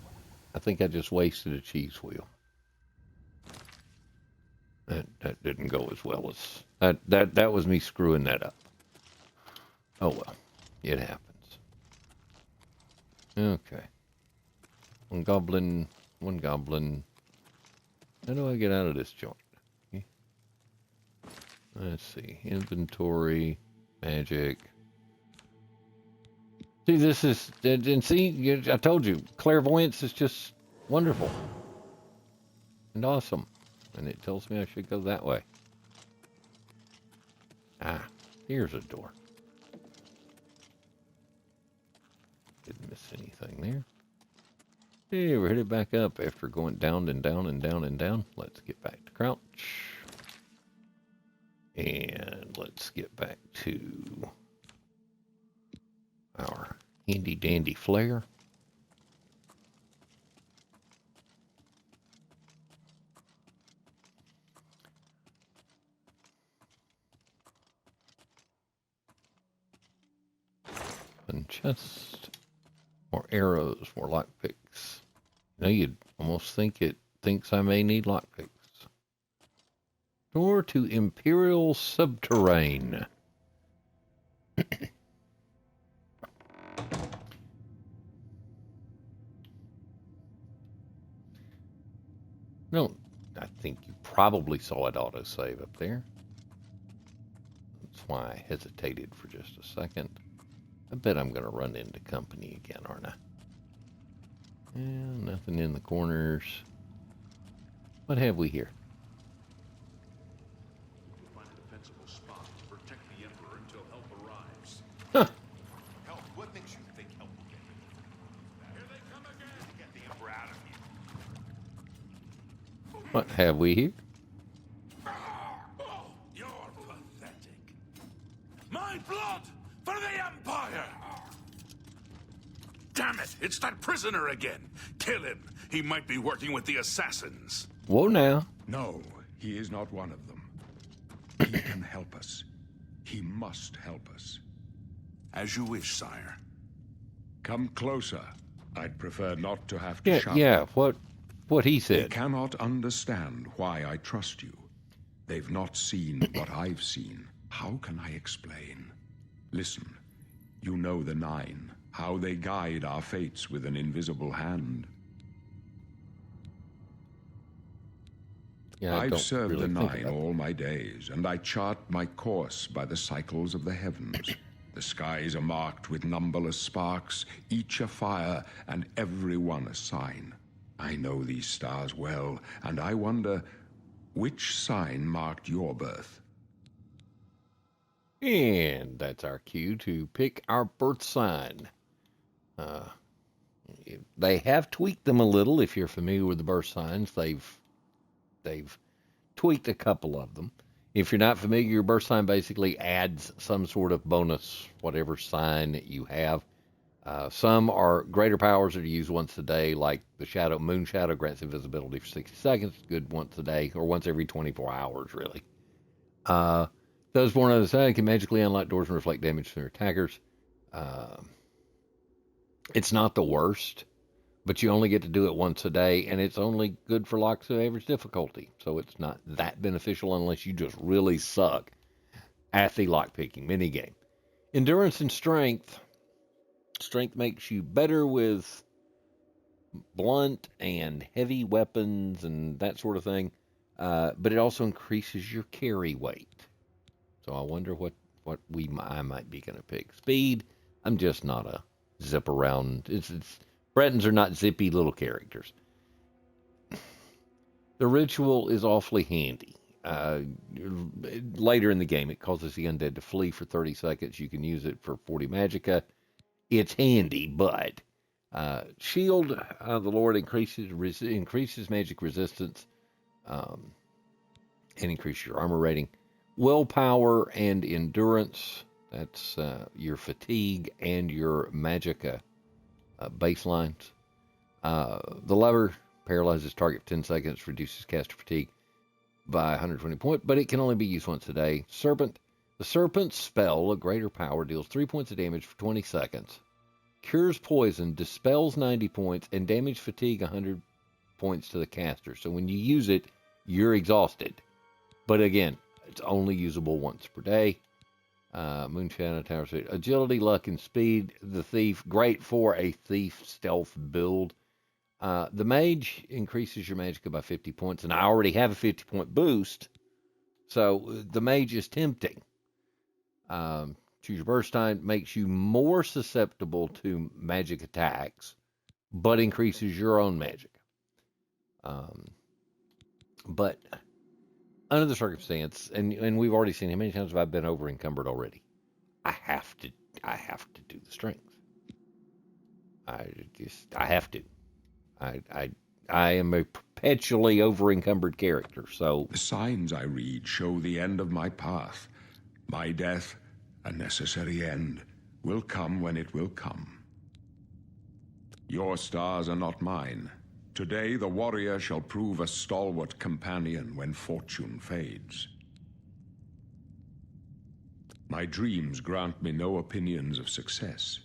I think I just wasted a cheese wheel. That didn't go as well as... That was me screwing that up. Oh well, it happens. Okay. One goblin, one goblin. How do I get out of this joint? Okay. Let's see. Inventory, magic. See, this is, and see, I told you, clairvoyance is just wonderful and awesome. And it tells me I should go that way. Ah, here's a door. Didn't miss anything there. Hey, we're headed back up after going down and down and down and down. Let's get back to crouch. And let's get back to our handy dandy flare. And chest. More arrows, more lockpicks. You know, you'd almost think it thinks I may need lockpicks. Door to Imperial Subterrane. No, I think you probably saw it autosave up there. That's why I hesitated for just a second. I bet I'm going to run into company again, aren't I? Yeah, nothing in the corners. What have we here? Find a defensible spot to protect the Emperor until help arrives. Huh. Help? What makes you think help will get here? Here they come again! Get the Emperor out of here. What have we here? Oh, you're pathetic. My blood for the Empire! Damn it! It's that prisoner again! Kill him! He might be working with the assassins. Whoa now. No, he is not one of them. He can help us. He must help us. As you wish, sire. Come closer. I'd prefer not to have to Yeah, shout. yeah, what he They said. cannot understand why I trust you. They've not seen what I've seen. How can I explain? Listen, you know the Nine, how they guide our fates with an invisible hand. Yeah, I I've don't served really the think Nine about all my days, and I chart my course by the cycles of the heavens. The skies are marked with numberless sparks, each a fire, and every one a sign. I know these stars well, and I wonder, which sign marked your birth? And that's our cue to pick our birth sign. They have tweaked them a little. If you're familiar with the birth signs, they've tweaked a couple of them. If you're not familiar, your birth sign basically adds some sort of bonus, whatever sign that you have. Some are greater powers that are used once a day, like the moon shadow grants invisibility for 60 seconds, good once a day, or once every 24 hours, really. Those born on the side can magically unlock doors and reflect damage to their attackers. It's not the worst, but you only get to do it once a day, and it's only good for locks of average difficulty. So it's not that beneficial unless you just really suck at the lockpicking minigame. Endurance and strength. Strength makes you better with blunt and heavy weapons and that sort of thing, but it also increases your carry weight. So I wonder what I might be going to pick. Speed. I'm just not a zip around. Bretons are not zippy little characters. The ritual is awfully handy. Later in the game, it causes the undead to flee for 30 seconds. You can use it for 40 magicka. It's handy, but shield the Lord increases magic resistance and increases your armor rating. Willpower and endurance, that's your fatigue and your magicka baselines. The lever paralyzes target for 10 seconds, reduces caster fatigue by 120 points, but it can only be used once a day. Serpent. The Serpent spell, a greater power, deals 3 points of damage for 20 seconds. Cures poison, dispels 90 points, and damage fatigue 100 points to the caster. So when you use it, you're exhausted. But again, it's only usable once per day. Moonshine, Tower Speed. Agility, luck, and speed. The thief, great for a thief stealth build. The mage increases your magicka by 50 points, and I already have a 50-point boost, so the mage is tempting. Choose your burst time, makes you more susceptible to magic attacks, but increases your own magic. But under the circumstance, and we've already seen how many times have I been over encumbered already. I have to do the strength. I have to. I am a perpetually over encumbered character, so The signs I read show the end of my path. My death, a necessary end, will come when it will come. Your stars are not mine. Today the warrior shall prove a stalwart companion when fortune fades. My dreams grant me no opinions of success.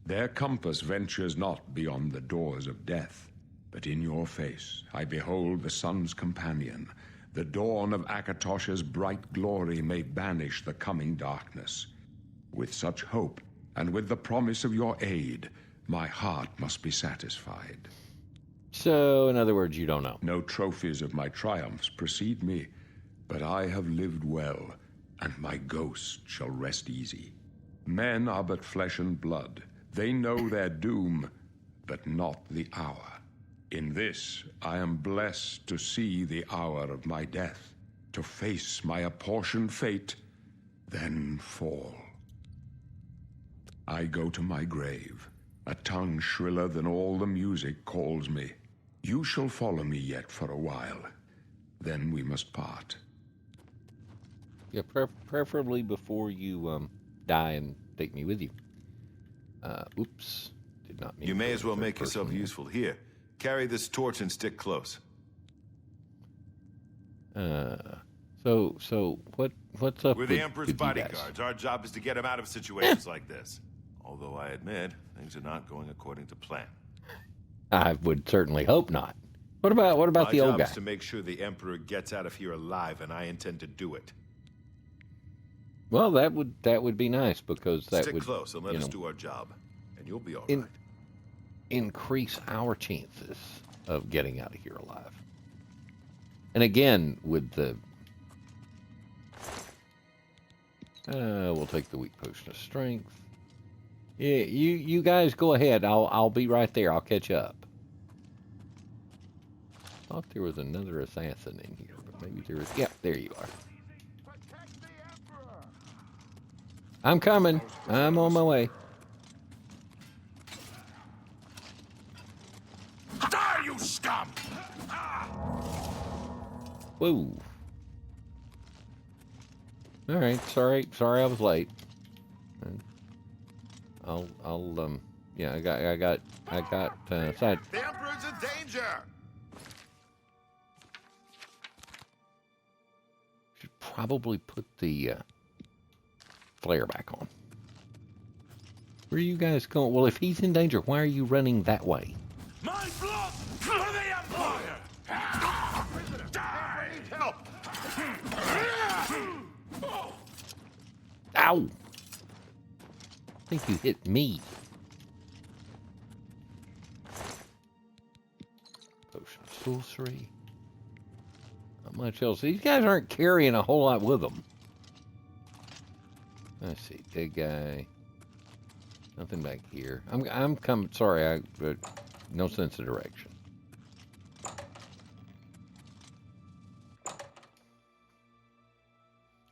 Their compass ventures not beyond the doors of death. But in your face I behold the sun's companion. The dawn of Akatosh's bright glory may banish the coming darkness. With such hope, and with the promise of your aid, my heart must be satisfied. So, in other words, you don't know. No trophies of my triumphs precede me, but I have lived well, and my ghost shall rest easy. Men are but flesh and blood. They know their doom, but not the hour. In this, I am blessed to see the hour of my death, to face my apportioned fate, then fall. I go to my grave. A tongue shriller than all the music calls me. You shall follow me yet for a while. Then we must part. Yeah, preferably before you die and take me with you. Oops, did not mean. You may as well make person. yourself useful. Here, carry this torch and stick close. So what's up? We're the with, Emperor's with you guys? bodyguards. Our job is to get him out of situations like this. Although I admit, things are not going according to plan. I would certainly hope not. What about the old My guy? job is to make sure the Emperor gets out of here alive, and I intend to do it. Well, that would be nice because that Stick would close and let us do our job, and you'll be all in- right. increase our chances of getting out of here alive. And again, with the we'll take the weak potion of strength. Yeah, you guys go ahead. I'll be right there. I'll catch up. Thought there was another assassin in here, but maybe there is. Yeah, there you are. I'm coming. I'm on my way. Die, you scum! Whoa. All right. Sorry I was late. Yeah, I got side. The Emperor's in danger! Should probably put the flare back on. Where are you guys going? Well, if he's in danger, why are you running that way? My blood for the Empire! Die! Help! Ow! I think you hit me. Potion of sorcery. Not much else. These guys aren't carrying a whole lot with them. Let's see, dead guy. Nothing back here. I'm coming. Sorry, no sense of direction.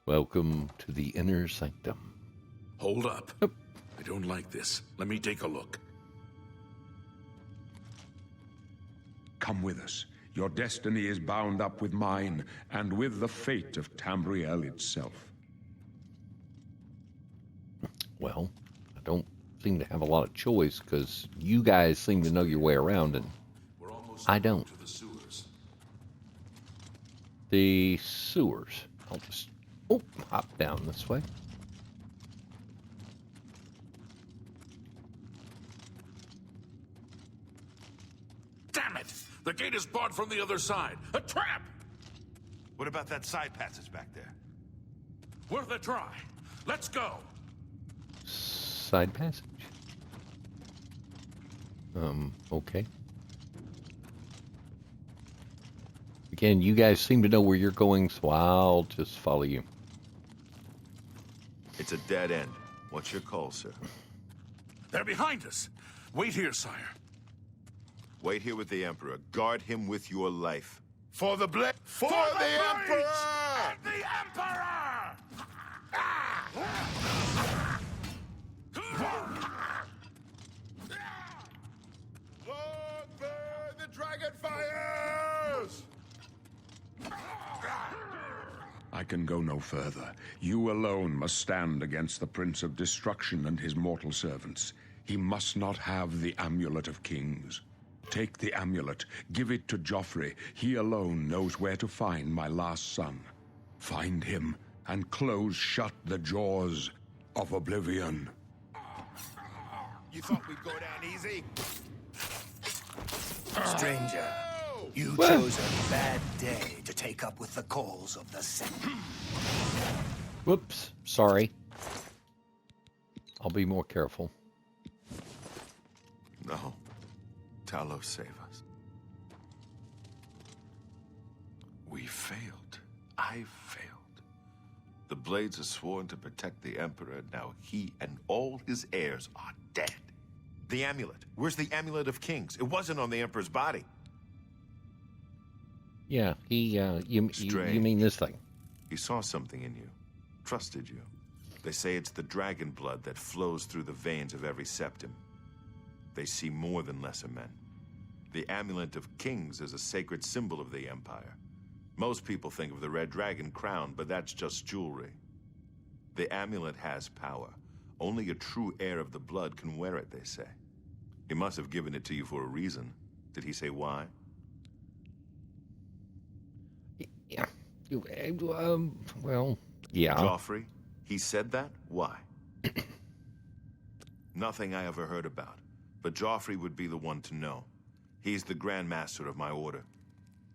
Welcome to the inner sanctum. Hold up. Yep. I don't like this. Let me take a look. Come with us. Your destiny is bound up with mine, and with the fate of Tamriel itself. Well, I don't seem to have a lot of choice because you guys seem to know your way around, and We're almost I don't. to the sewers. The sewers. I'll just hop down this way. Damn it! The gate is barred from the other side. A trap! What about that side passage back there? Worth a try. Let's go. Side passage. Okay. Again, you guys seem to know where you're going, so I'll just follow you. It's a dead end. What's your call, sir? They're behind us. Wait here, sire. Wait here with the Emperor. Guard him with your life. For the Emperor! The Emperor! Lord, burn the dragon fires! I can go no further. You alone must stand against the Prince of Destruction and his mortal servants. He must not have the Amulet of Kings. Take the amulet, give it to Joffrey. He alone knows where to find my last son. Find him and close shut the jaws of Oblivion. You thought we'd go down easy? Stranger, you chose a bad day to take up with the calls of the Senate. Whoops. Sorry. I'll be more careful. No. Talos, save us. We failed. I failed. The Blades are sworn to protect the Emperor. Now he and all his heirs are dead. The amulet. Where's the Amulet of Kings? It wasn't on the Emperor's body. Yeah, you mean this thing. He saw something in you. Trusted you. They say it's the dragon blood that flows through the veins of every septim. They see more than lesser men. The Amulet of Kings is a sacred symbol of the Empire. Most people think of the red dragon crown, but that's just jewelry. The amulet has power. Only a true heir of the blood can wear it, they say. He must have given it to you for a reason. Did he say why? Yeah. Well, yeah. Joffrey? He said that? Why? Nothing I ever heard about. But Joffrey would be the one to know. He's the Grand Master of my order.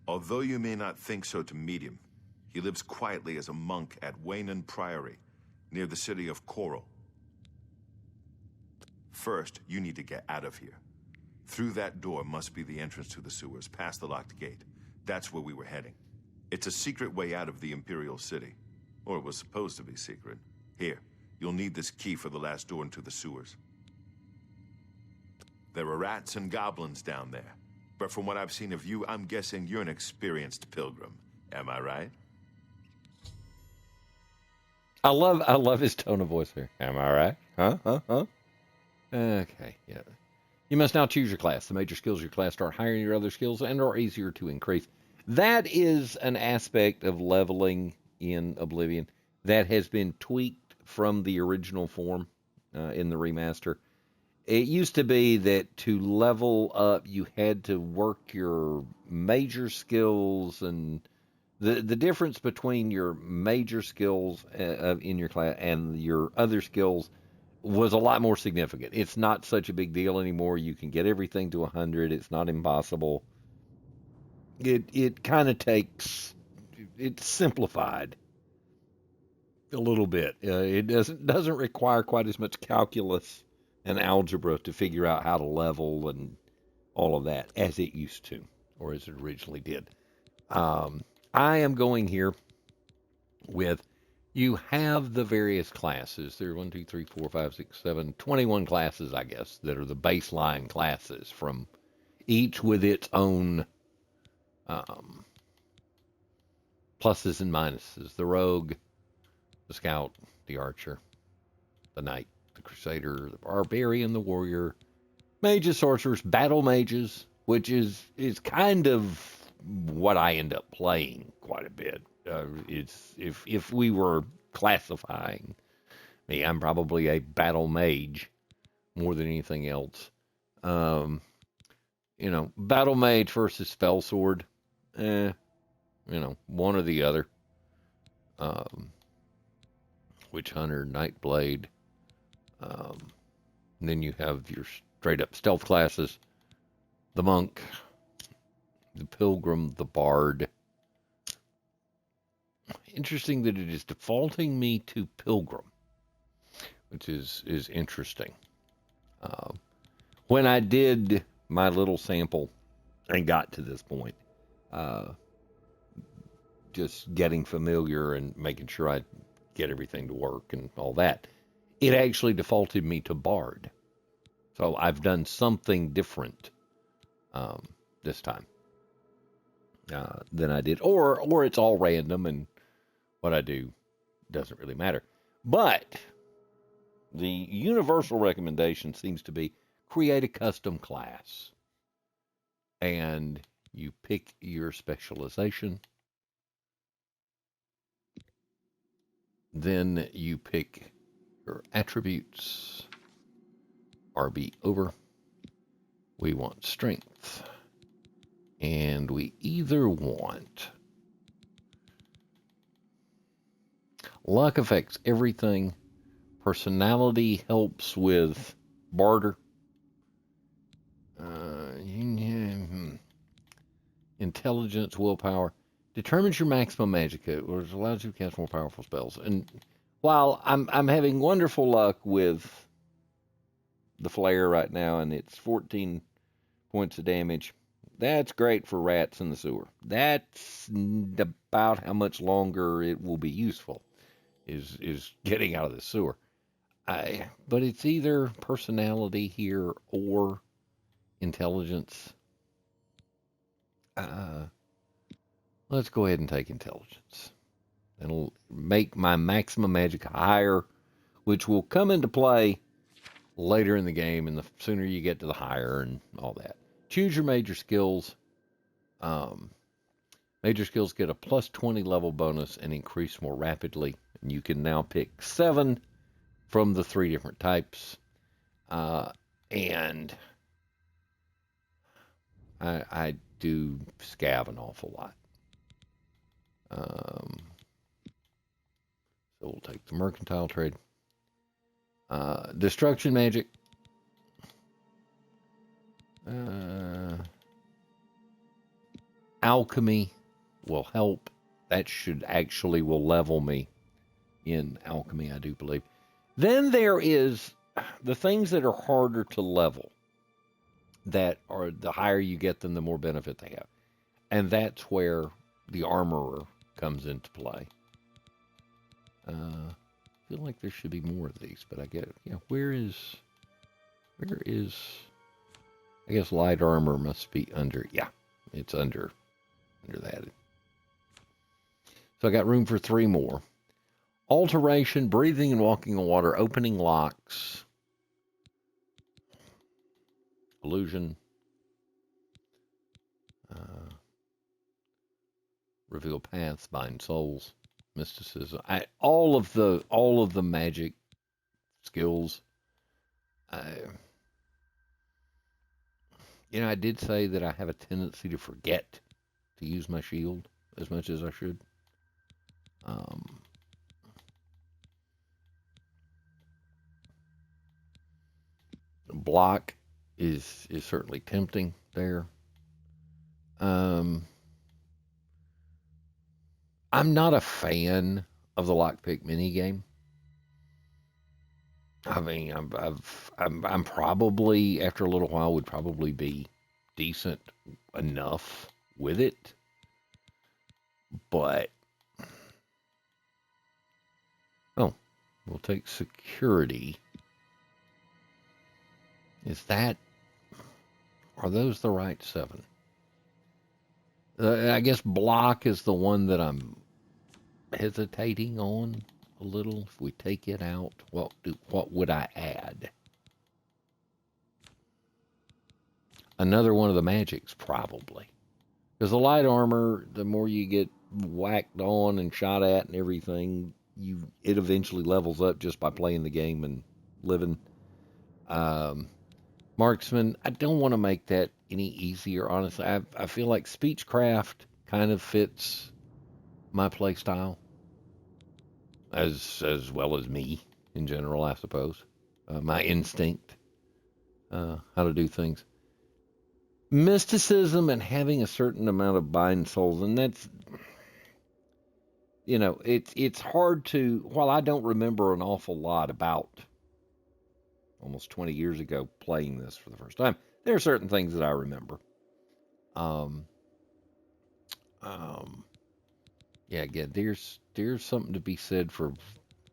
Although you may not think so to meet him, he lives quietly as a monk at Waynon Priory, near the city of Coral. First, you need to get out of here. Through that door must be the entrance to the sewers, past the locked gate. That's where we were heading. It's a secret way out of the Imperial City. Or it was supposed to be secret. Here, you'll need this key for the last door into the sewers. There are rats and goblins down there. But from what I've seen of you, I'm guessing you're an experienced pilgrim. Am I right? I love his tone of voice here. Am I right? Huh? Okay, yeah. You must now choose your class. The major skills of your class start higher than your other skills and are easier to increase. That is an aspect of leveling in Oblivion that has been tweaked from the original form in the remaster. It used to be that to level up, you had to work your major skills, and the difference between your major skills in your class and your other skills was a lot more significant. It's not such a big deal anymore. You can get everything to 100. It's not impossible. It kind of it's simplified a little bit. It doesn't require quite as much calculus and algebra to figure out how to level and all of that as it used to, or as it originally did. I am going here with, you have the various classes. There are 1, 2, 3, 4, 5, 6, 7, 21 classes, I guess, that are the baseline classes, from each with its own pluses and minuses. The rogue, the scout, the archer, the knight, the crusader, the barbarian, the warrior, mages, sorcerers, battle mages, which is kind of what I end up playing quite a bit. It's if we were classifying me, I'm probably a battle mage more than anything else. Battle mage versus spell sword, one or the other. Witch hunter, night blade. And then you have your straight up stealth classes, the monk, the pilgrim, the bard. Interesting that it is defaulting me to pilgrim. which is interesting. When I did my little sample and got to this point, just getting familiar and making sure I get everything to work and all that, it actually defaulted me to Bard. So I've done something different this time than I did, or it's all random and what I do doesn't really matter. But the universal recommendation seems to be create a custom class, and you pick your specialization. Then you pick your attributes. RB over. We want strength. And we either want luck affects everything. Personality helps with barter. Intelligence, willpower. Determines your maximum magicka, which allows you to cast more powerful spells. And while I'm having wonderful luck with the flare right now, and it's 14 points of damage, that's great for rats in the sewer. That's about how much longer it will be useful, is getting out of the sewer. But it's either personality here or intelligence. Let's go ahead and take intelligence. It'll make my maximum magic higher, which will come into play later in the game, and the sooner you get to the higher and all that. Choose your major skills. Major skills get a plus 20 level bonus and increase more rapidly. And you can now pick 7 from the 3 different types. And I do scav an awful lot. So we'll take the mercantile trade. Destruction magic. Alchemy will help. That will level me in alchemy, I do believe. Then there is the things that are harder to level, that are the higher you get them, the more benefit they have. And that's where the armorer comes into play. I feel like there should be more of these, but I get it. Yeah, where is I guess light armor must be under. Yeah, it's under that. So I got room for 3 more. Alteration, breathing and walking on water, opening locks, illusion, reveal paths, bind souls, mysticism. All of the magic skills. I did say that I have a tendency to forget to use my shield as much as I should. Block is certainly tempting there. I'm not a fan of the lockpick minigame. I mean, I'm probably, after a little while, would probably be decent enough with it, but we'll take security. Are those the right 7? I guess block is the one that I'm hesitating on a little. If we take it out, what would I add? Another one of the magics, probably. Because the light armor, the more you get whacked on and shot at and everything, it eventually levels up just by playing the game and living. Marksman, I don't want to make that any easier, honestly. I feel like Speechcraft kind of fits my play style as well as me in general, I suppose. My instinct, how to do things. Mysticism and having a certain amount of bind souls, and that's, it's hard to, while I don't remember an awful lot about almost 20 years ago playing this for the first time. There are certain things that I remember. Um, um, yeah, again, there's something to be said for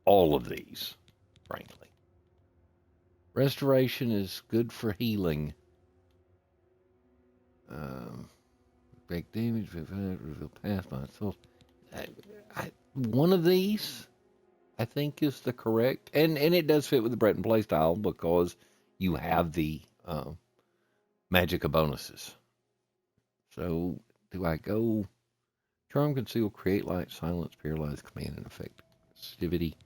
all of these, frankly. Restoration is good for healing. Break damage, reveal past my soul. One of these, I think, is the correct, and it does fit with the Breton playstyle because you have the Magicka bonuses. So, do I go Charm, Conceal, Create Light, Silence, Paralyze, Command, and Effect Passivity?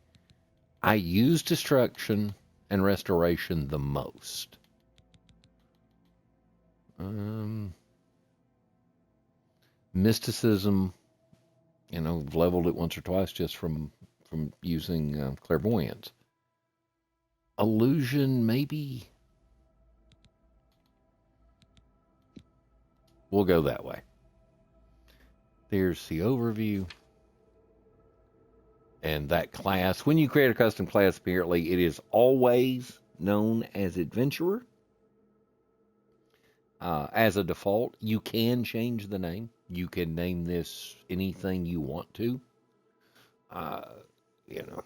I use Destruction and Restoration the most. Mysticism, leveled it once or twice just from using Clairvoyance. Illusion, maybe. We'll go that way. There's the overview. And that class, when you create a custom class, apparently it is always known as Adventurer. As a default, you can change the name. You can name this anything you want to.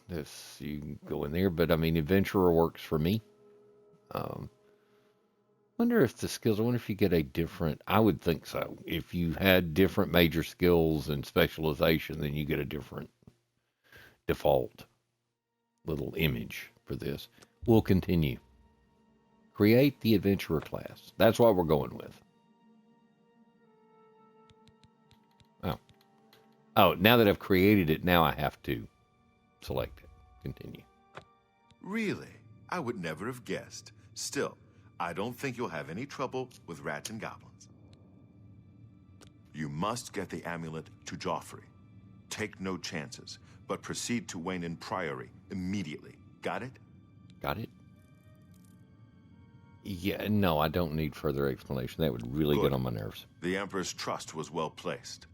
This you can go in there, but I mean, Adventurer works for me. Wonder if the skills. I wonder if you get a different. I would think so. If you had different major skills and specialization, then you get a different default little image for this. We'll continue. Create the Adventurer class. That's what we're going with. Oh, now that I've created it, now I have to select it. Continue. Really? I would never have guessed. Still, I don't think you'll have any trouble with rats and goblins. You must get the amulet to Joffrey. Take no chances, but proceed to Wayne Priory immediately. Got it? Got it? Yeah, no, I don't need further explanation. That would really get on my nerves. The Emperor's trust was well placed.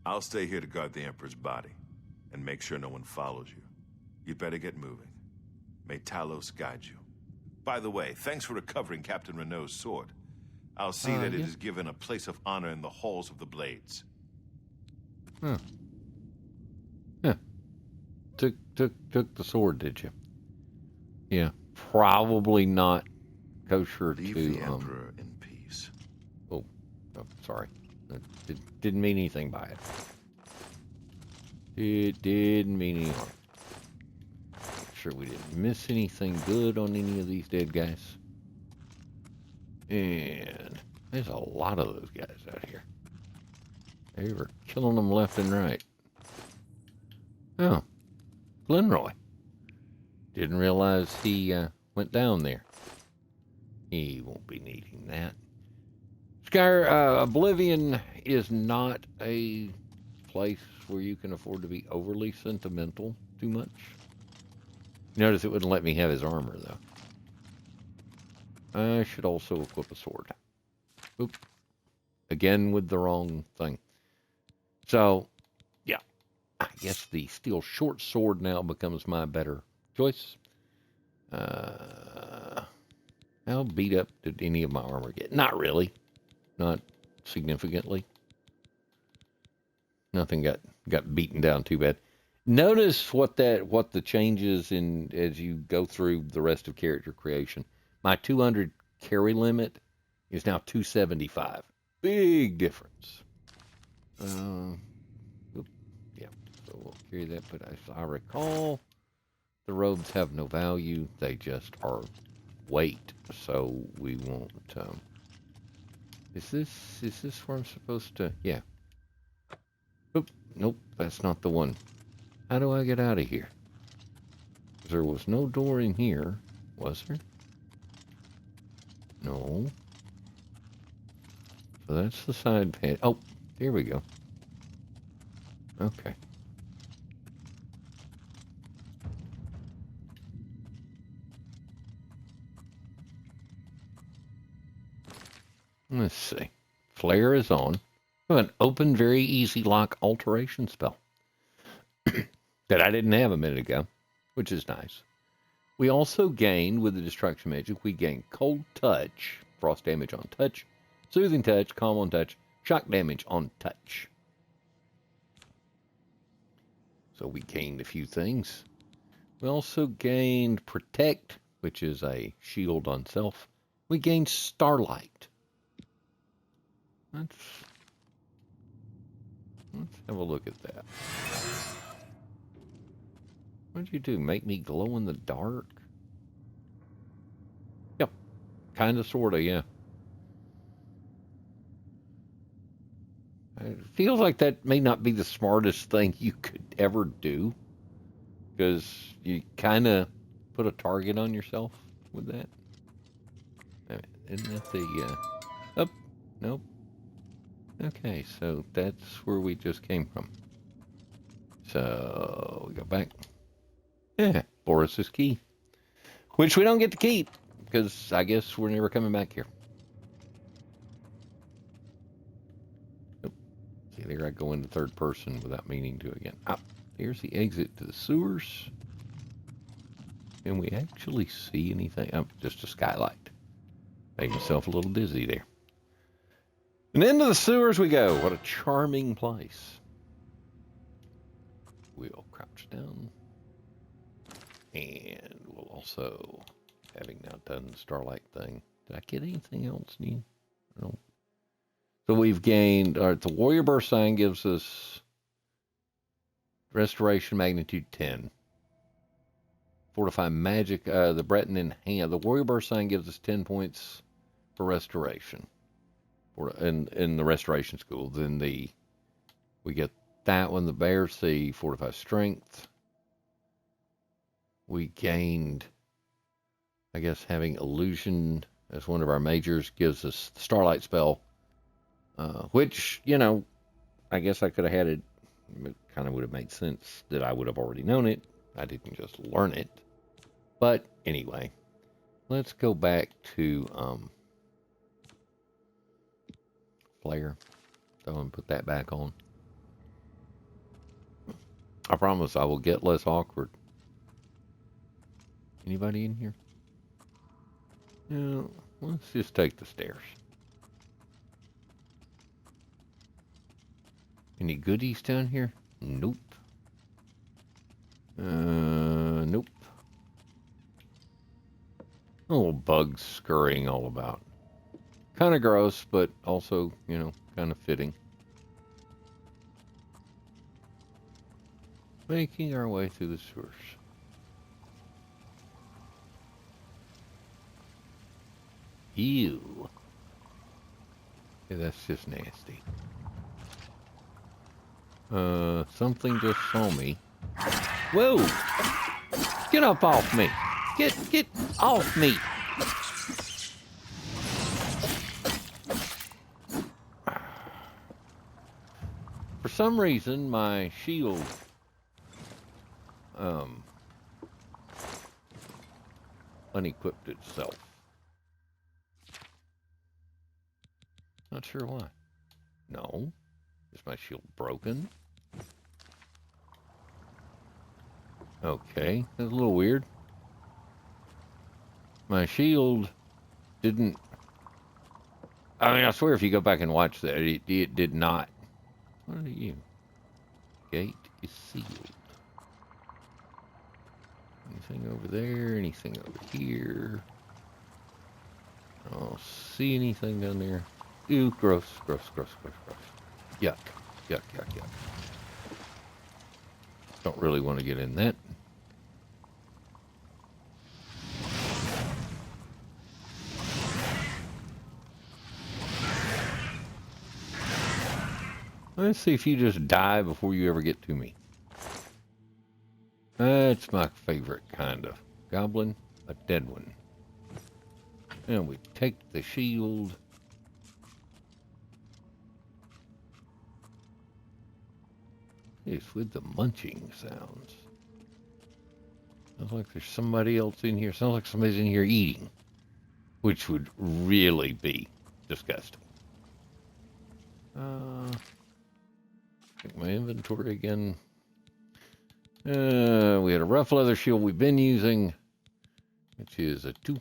I'll stay here to guard the Emperor's body and make sure no one follows you. You'd better get moving. May Talos guide you. By the way, thanks for recovering Captain Renault's sword. I'll see that it is given a place of honor in the halls of the Blades. Yeah. Took the sword, did you? Yeah. Probably not kosher Leave to the Emperor in peace. Oh, sorry. Didn't mean anything by it. It didn't mean any harm. Sure we didn't miss anything good on any of these dead guys. And there's a lot of those guys out here. They were killing them left and right. Oh, Glenroy. Didn't realize he went down there. He won't be needing that. Oblivion is not a place where you can afford to be overly sentimental too much. Notice it wouldn't let me have his armor, though. I should also equip a sword. Oop. Again with the wrong thing. So, yeah. I guess the steel short sword now becomes my better choice. How beat up did any of my armor get? Not really. Not significantly. Nothing got beaten down too bad. Notice what the changes in as you go through the rest of character creation. My 200 carry limit is now 275. Big difference. Yeah, so we'll carry that. But as I recall, the robes have no value. They just are weight. So we won't. Is this where I'm supposed to? Yeah. Oop, nope, that's not the one. How do I get out of here? There was no door in here, was there? No. So that's the side pad. Oh, there we go. Okay. Let's see. Flare is on. I have an open, very easy lock alteration spell that I didn't have a minute ago, which is nice. We also gained, with the destruction magic, we gained cold touch, frost damage on touch, soothing touch, calm on touch, shock damage on touch. So we gained a few things. We also gained protect, which is a shield on self. We gained starlight. Let's have a look at that. What'd you do? Make me glow in the dark? Yep. Kinda, sorta, yeah. It feels like that may not be the smartest thing you could ever do. Because you kinda put a target on yourself with that. Isn't that the, oh, nope. Okay, so that's where we just came from. So, we go back. Yeah, Boris's key. Which we don't get to keep, because I guess we're never coming back here. Nope. See, there I go into third person without meaning to again. Ah, here's the exit to the sewers. Can we actually see anything? Oh, just a skylight. Made myself a little dizzy there. And into the sewers we go. What a charming place. We'll crouch down. And we'll also, having now done the starlight thing, did I get anything else new? No. So we've gained, all right, the warrior burst sign gives us restoration magnitude 10. Fortify magic, the Breton in hand. The warrior burst sign gives us 10 points for restoration. In the restoration school. Then we get that one, the bear sea, fortify strength. We gained, I guess, having illusion as one of our majors gives us the starlight spell, which, you know, I guess I could have had it. It kind of would have made sense that I would have already known it. I didn't just learn it. But anyway, let's go back to flare. So I'm going to put that back on. I promise I will get less awkward. Anybody in here? No, let's just take the stairs. Any goodies down here? Nope. Nope. Little bugs scurrying all about. Kind of gross, but also, you know, kind of fitting. Making our way through the sewers. Ew. Yeah, that's just nasty. Something just saw me. Whoa! Get up off me! Get off me! For some reason, my shield, unequipped itself. Not sure why. No. Is my shield broken? Okay, that's a little weird. My shield didn't... I mean, I swear if you go back and watch that, it did not. What are you? Gate is sealed. Anything over there? Anything over here? I don't see anything down there. Ew, gross, gross, gross, gross, gross. Yuck, yuck, yuck, yuck. Don't really want to get in that. Let's see if you just die before you ever get to me. That's my favorite kind of goblin, a dead one. And we take the shield. It's with the munching sounds. Sounds like there's somebody else in here. Sounds like somebody's in here eating, which would really be disgusting. Check my inventory again. We had a rough leather shield we've been using. which is a 2.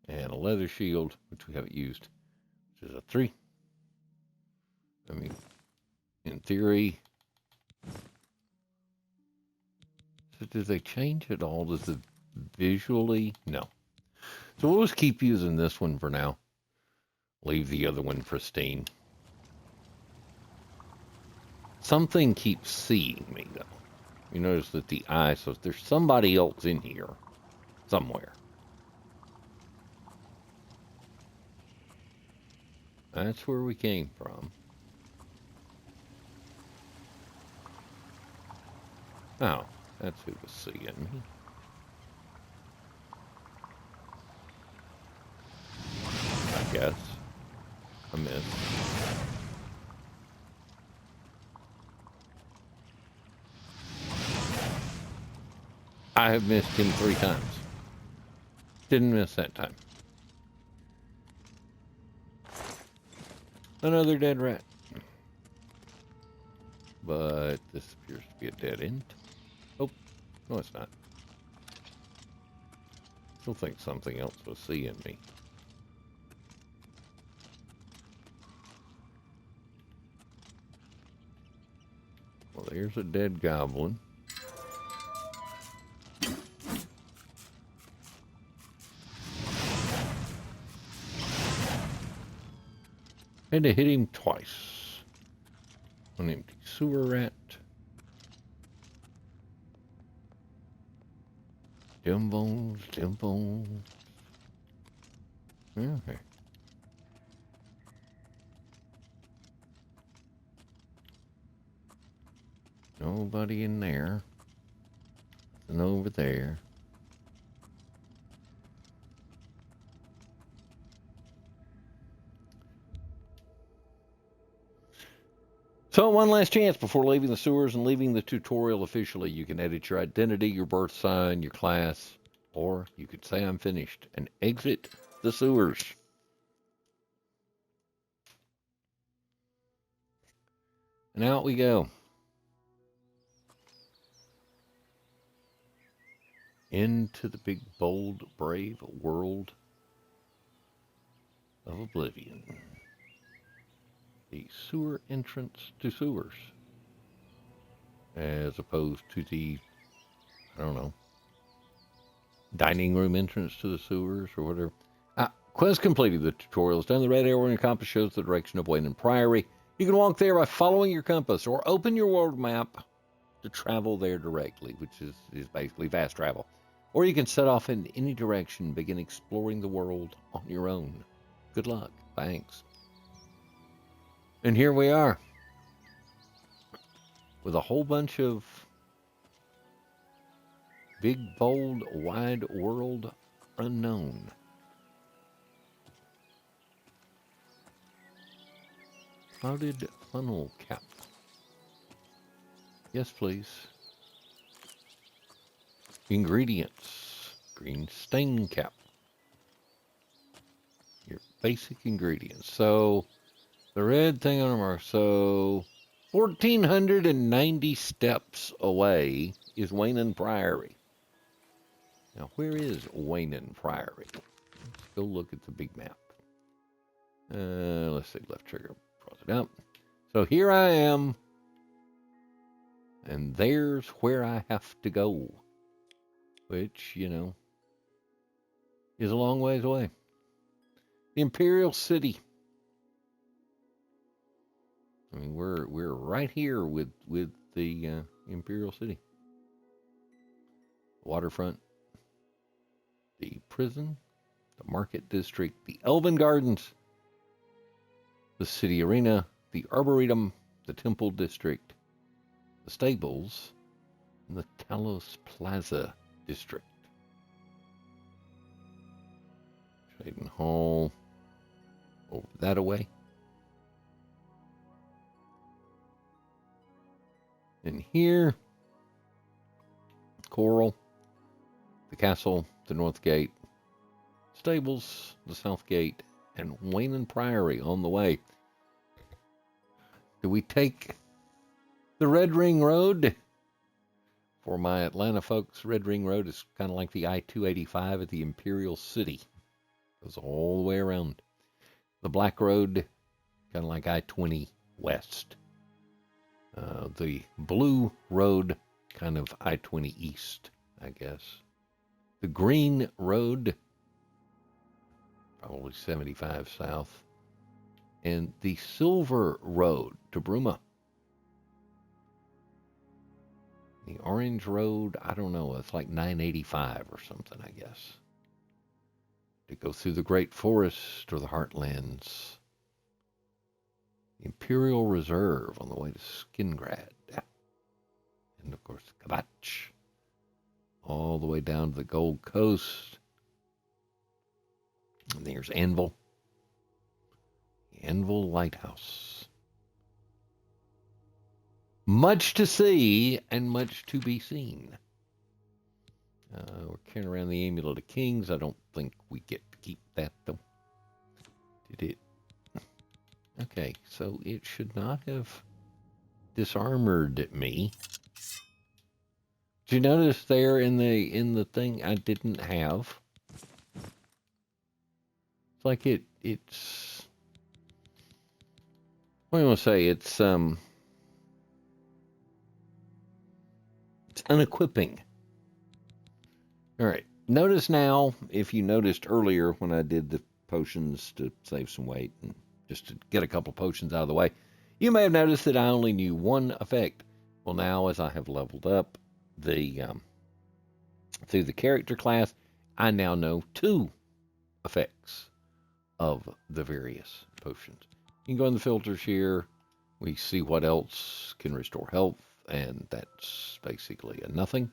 And a leather shield, which we haven't used, which is a 3. I mean, in theory... So did they change it all? Does it visually? No. So we'll just keep using this one for now. Leave the other one pristine. Something keeps seeing me, though. You notice that the eye, so there's somebody else in here somewhere. That's where we came from. Oh, that's who was seeing me. I guess. I missed. I have missed him 3 times. Didn't miss that time. Another dead rat. But this appears to be a dead end. Oh, no it's not. Still think something else was seeing me. Well, there's a dead goblin. Had to hit him twice. An empty sewer rat. Dimbos. Okay. Nobody in there. Nothing over there. So one last chance before leaving the sewers and leaving the tutorial officially. You can edit your identity, your birth sign, your class, or you could say I'm finished and exit the sewers. And out we go. Into the big, bold, brave world of Oblivion. The sewer entrance to sewers. As opposed to the, I don't know, dining room entrance to the sewers or whatever. Quest completed. The tutorial is done. The red arrow in your compass shows the direction of Wayne Priory. You can walk there by following your compass or open your world map to travel there directly, which is basically fast travel. Or you can set off in any direction and begin exploring the world on your own. Good luck. Thanks. And here we are. With a whole bunch of big, bold, wide world unknown. Clouded funnel cap. Yes, please. Ingredients. Green stain cap. Your basic ingredients. So, the red thing on them are, so 1,490 steps away is Wayne Priory. Now, where is Wayne Priory? Let's go look at the big map. Let's see, left trigger, cross it out. So here I am, and there's where I have to go, which, you know, is a long ways away. The Imperial City. I mean, we're right here with the Imperial City. Waterfront, the prison, the market district, the Elven Gardens, the city arena, the Arboretum, the Temple District, the stables, and the Talos Plaza District. Trading Hall, over that away. And here, Coral, the castle, the North Gate, stables, the South Gate, and Wayne Priory on the way. Do we take the Red Ring Road? For my Atlanta folks, Red Ring Road is kind of like the I-285 at the Imperial City. Goes all the way around. The Black Road, kind of like I-20 West. The Blue Road, kind of I-20 East, I guess. The Green Road, probably 75 South. And the Silver Road to Bruma. The Orange Road, I don't know, it's like 985 or something, I guess. To go through the Great Forest or the Heartlands. Imperial Reserve on the way to Skingrad. And of course, Kabach. All the way down to the Gold Coast. And there's Anvil. Anvil Lighthouse. Much to see and much to be seen. We're carrying around the Amulet of Kings. I don't think we get to keep that, though. Did it? Okay, so it should not have disarmored me. Did you notice there in the thing I didn't have? It's like it's what do you want to say? It's unequipping. All right. Notice now, if you noticed earlier when I did the potions to save some weight and just to get a couple potions out of the way, you may have noticed that I only knew one effect. Well, now as I have leveled up through the character class, I now know 2 effects of the various potions. You can go in the filters here. We see what else can restore health, and that's basically a nothing.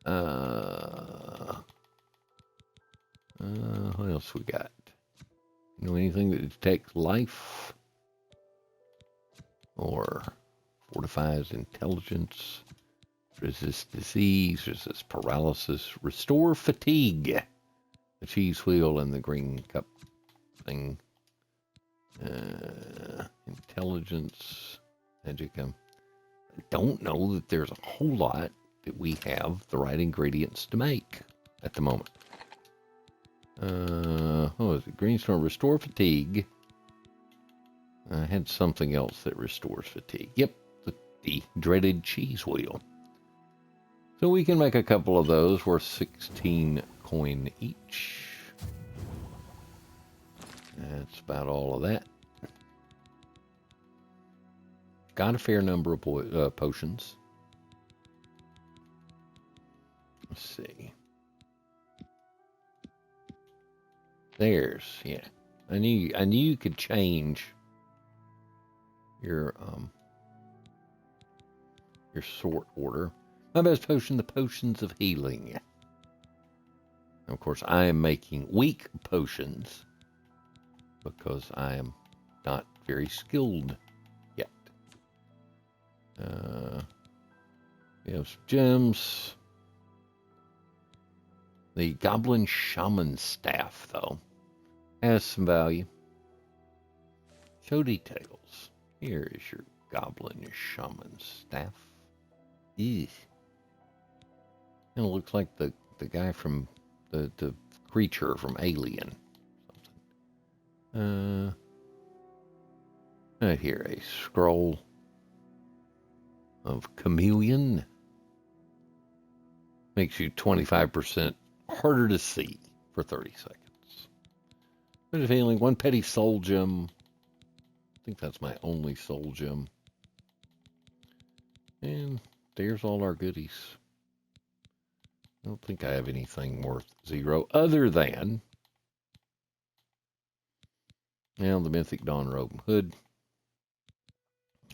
What else we got? You know, anything that detects life or fortifies intelligence, resists disease, resists paralysis, restore fatigue. The cheese wheel and the green cup thing. Intelligence, magicum. I don't know that there's a whole lot that we have the right ingredients to make at the moment. What was it? Greenstorm, restore fatigue. I had something else that restores fatigue. Yep, the dreaded cheese wheel. So we can make a couple of those worth 16 coin each. That's about all of that. Got a fair number of potions. Let's see. There's, yeah. I knew you could change your sort order. My best potion, the potions of healing. Of course, I am making weak potions because I am not very skilled yet. We have some gems. The Goblin Shaman Staff, though, has some value. Show details. Here is your Goblin Shaman Staff. Eesh. And it looks like the guy from the creature from Alien. Right here, a scroll of Chameleon. Makes you 25% harder to see for 30 seconds. Bit of healing, 1 petty soul gem. I think that's my only soul gem. And there's all our goodies. I don't think I have anything worth 0 other than, the Mythic Dawn Robe and Hood.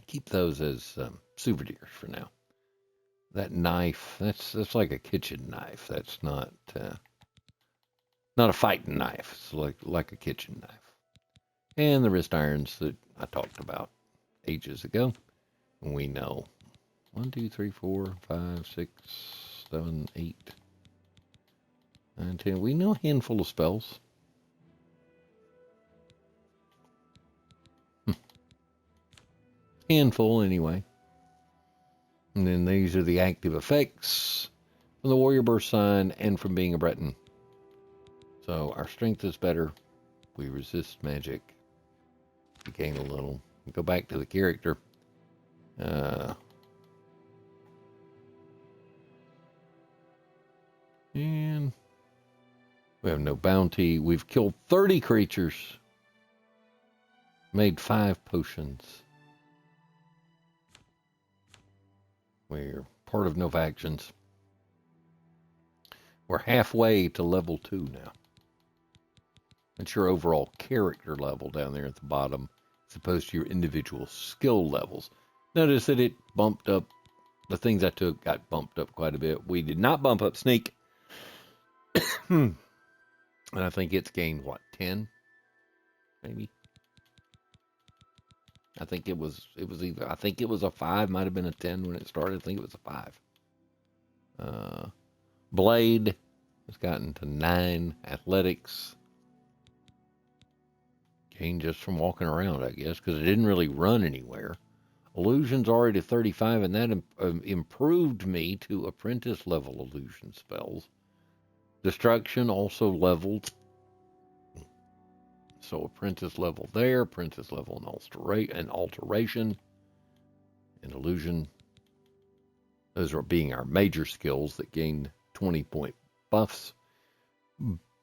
Keep those as souvenirs for now. That knife, that's like a kitchen knife. That's not a fighting knife. It's like a kitchen knife. And the wrist irons that I talked about ages ago. We know 1, 2, 3, 4, 5, 6, 7, 8, 9, 10. We know a handful of spells. Handful anyway. And then these are the active effects from the Warrior Burst sign and from being a Breton. So our strength is better. We resist magic. We gain a little. We go back to the character. And we have no bounty. We've killed 30 creatures. Made 5 potions. We're part of no factions. We're halfway to level 2 now. That's your overall character level down there at the bottom, as opposed to your individual skill levels. Notice that it bumped up. The things I took got bumped up quite a bit. We did not bump up sneak. And I think it's gained, what, 10? Maybe? I think it was either, I think it was a 5, might have been a 10 when it started. I think it was a 5. Blade has gotten to 9. Athletics gained just from walking around, I guess, because it didn't really run anywhere. Illusion's already 35, and that improved me to apprentice level illusion spells. Destruction also leveled. So apprentice level there, apprentice level and alteration, and illusion. Those are being our major skills that gain 20-point buffs.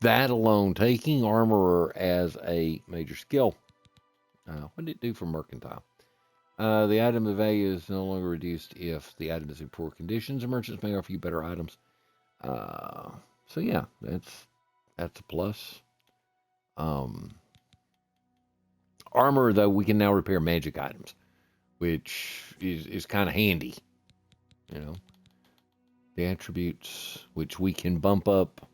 That alone, taking Armorer as a major skill. What did it do for Mercantile? The item of value is no longer reduced if the item is in poor conditions. Merchants may offer you better items. So yeah, that's a plus. Armor, though, we can now repair magic items, which is kind of handy. You know, the attributes, which we can bump up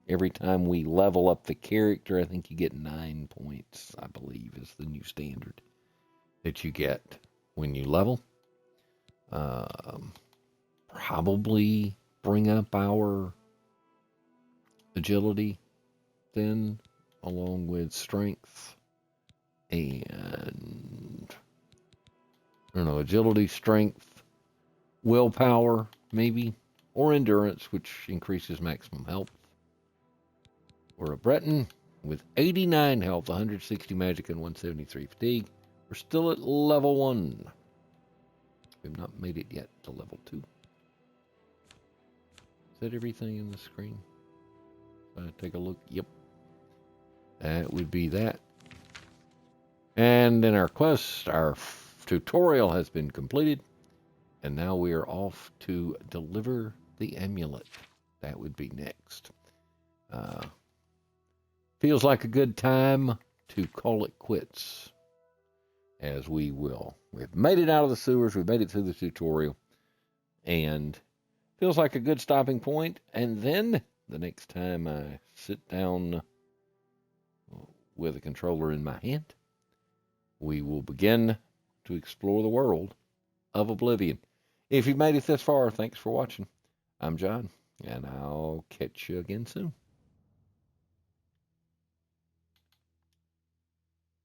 every time we level up the character. I think you get 9 points, I believe, is the new standard that you get when you level. Probably bring up our agility then, along with strength and, I don't know, agility, strength, willpower, maybe, or endurance, which increases maximum health. We're a Breton with 89 health, 160 magic, and 173 fatigue. We're still at level 1. We've not made it yet to level 2. Is that everything in the screen? Take a look. Yep. That would be that. And in our quest, our tutorial has been completed. And now we are off to deliver the amulet. That would be next. Feels like a good time to call it quits. As we will. We've made it out of the sewers. We've made it through the tutorial. And feels like a good stopping point. And then the next time I sit down with a controller in my hand, we will begin to explore the world of Oblivion. If you've made it this far, thanks for watching. I'm John, and I'll catch you again soon.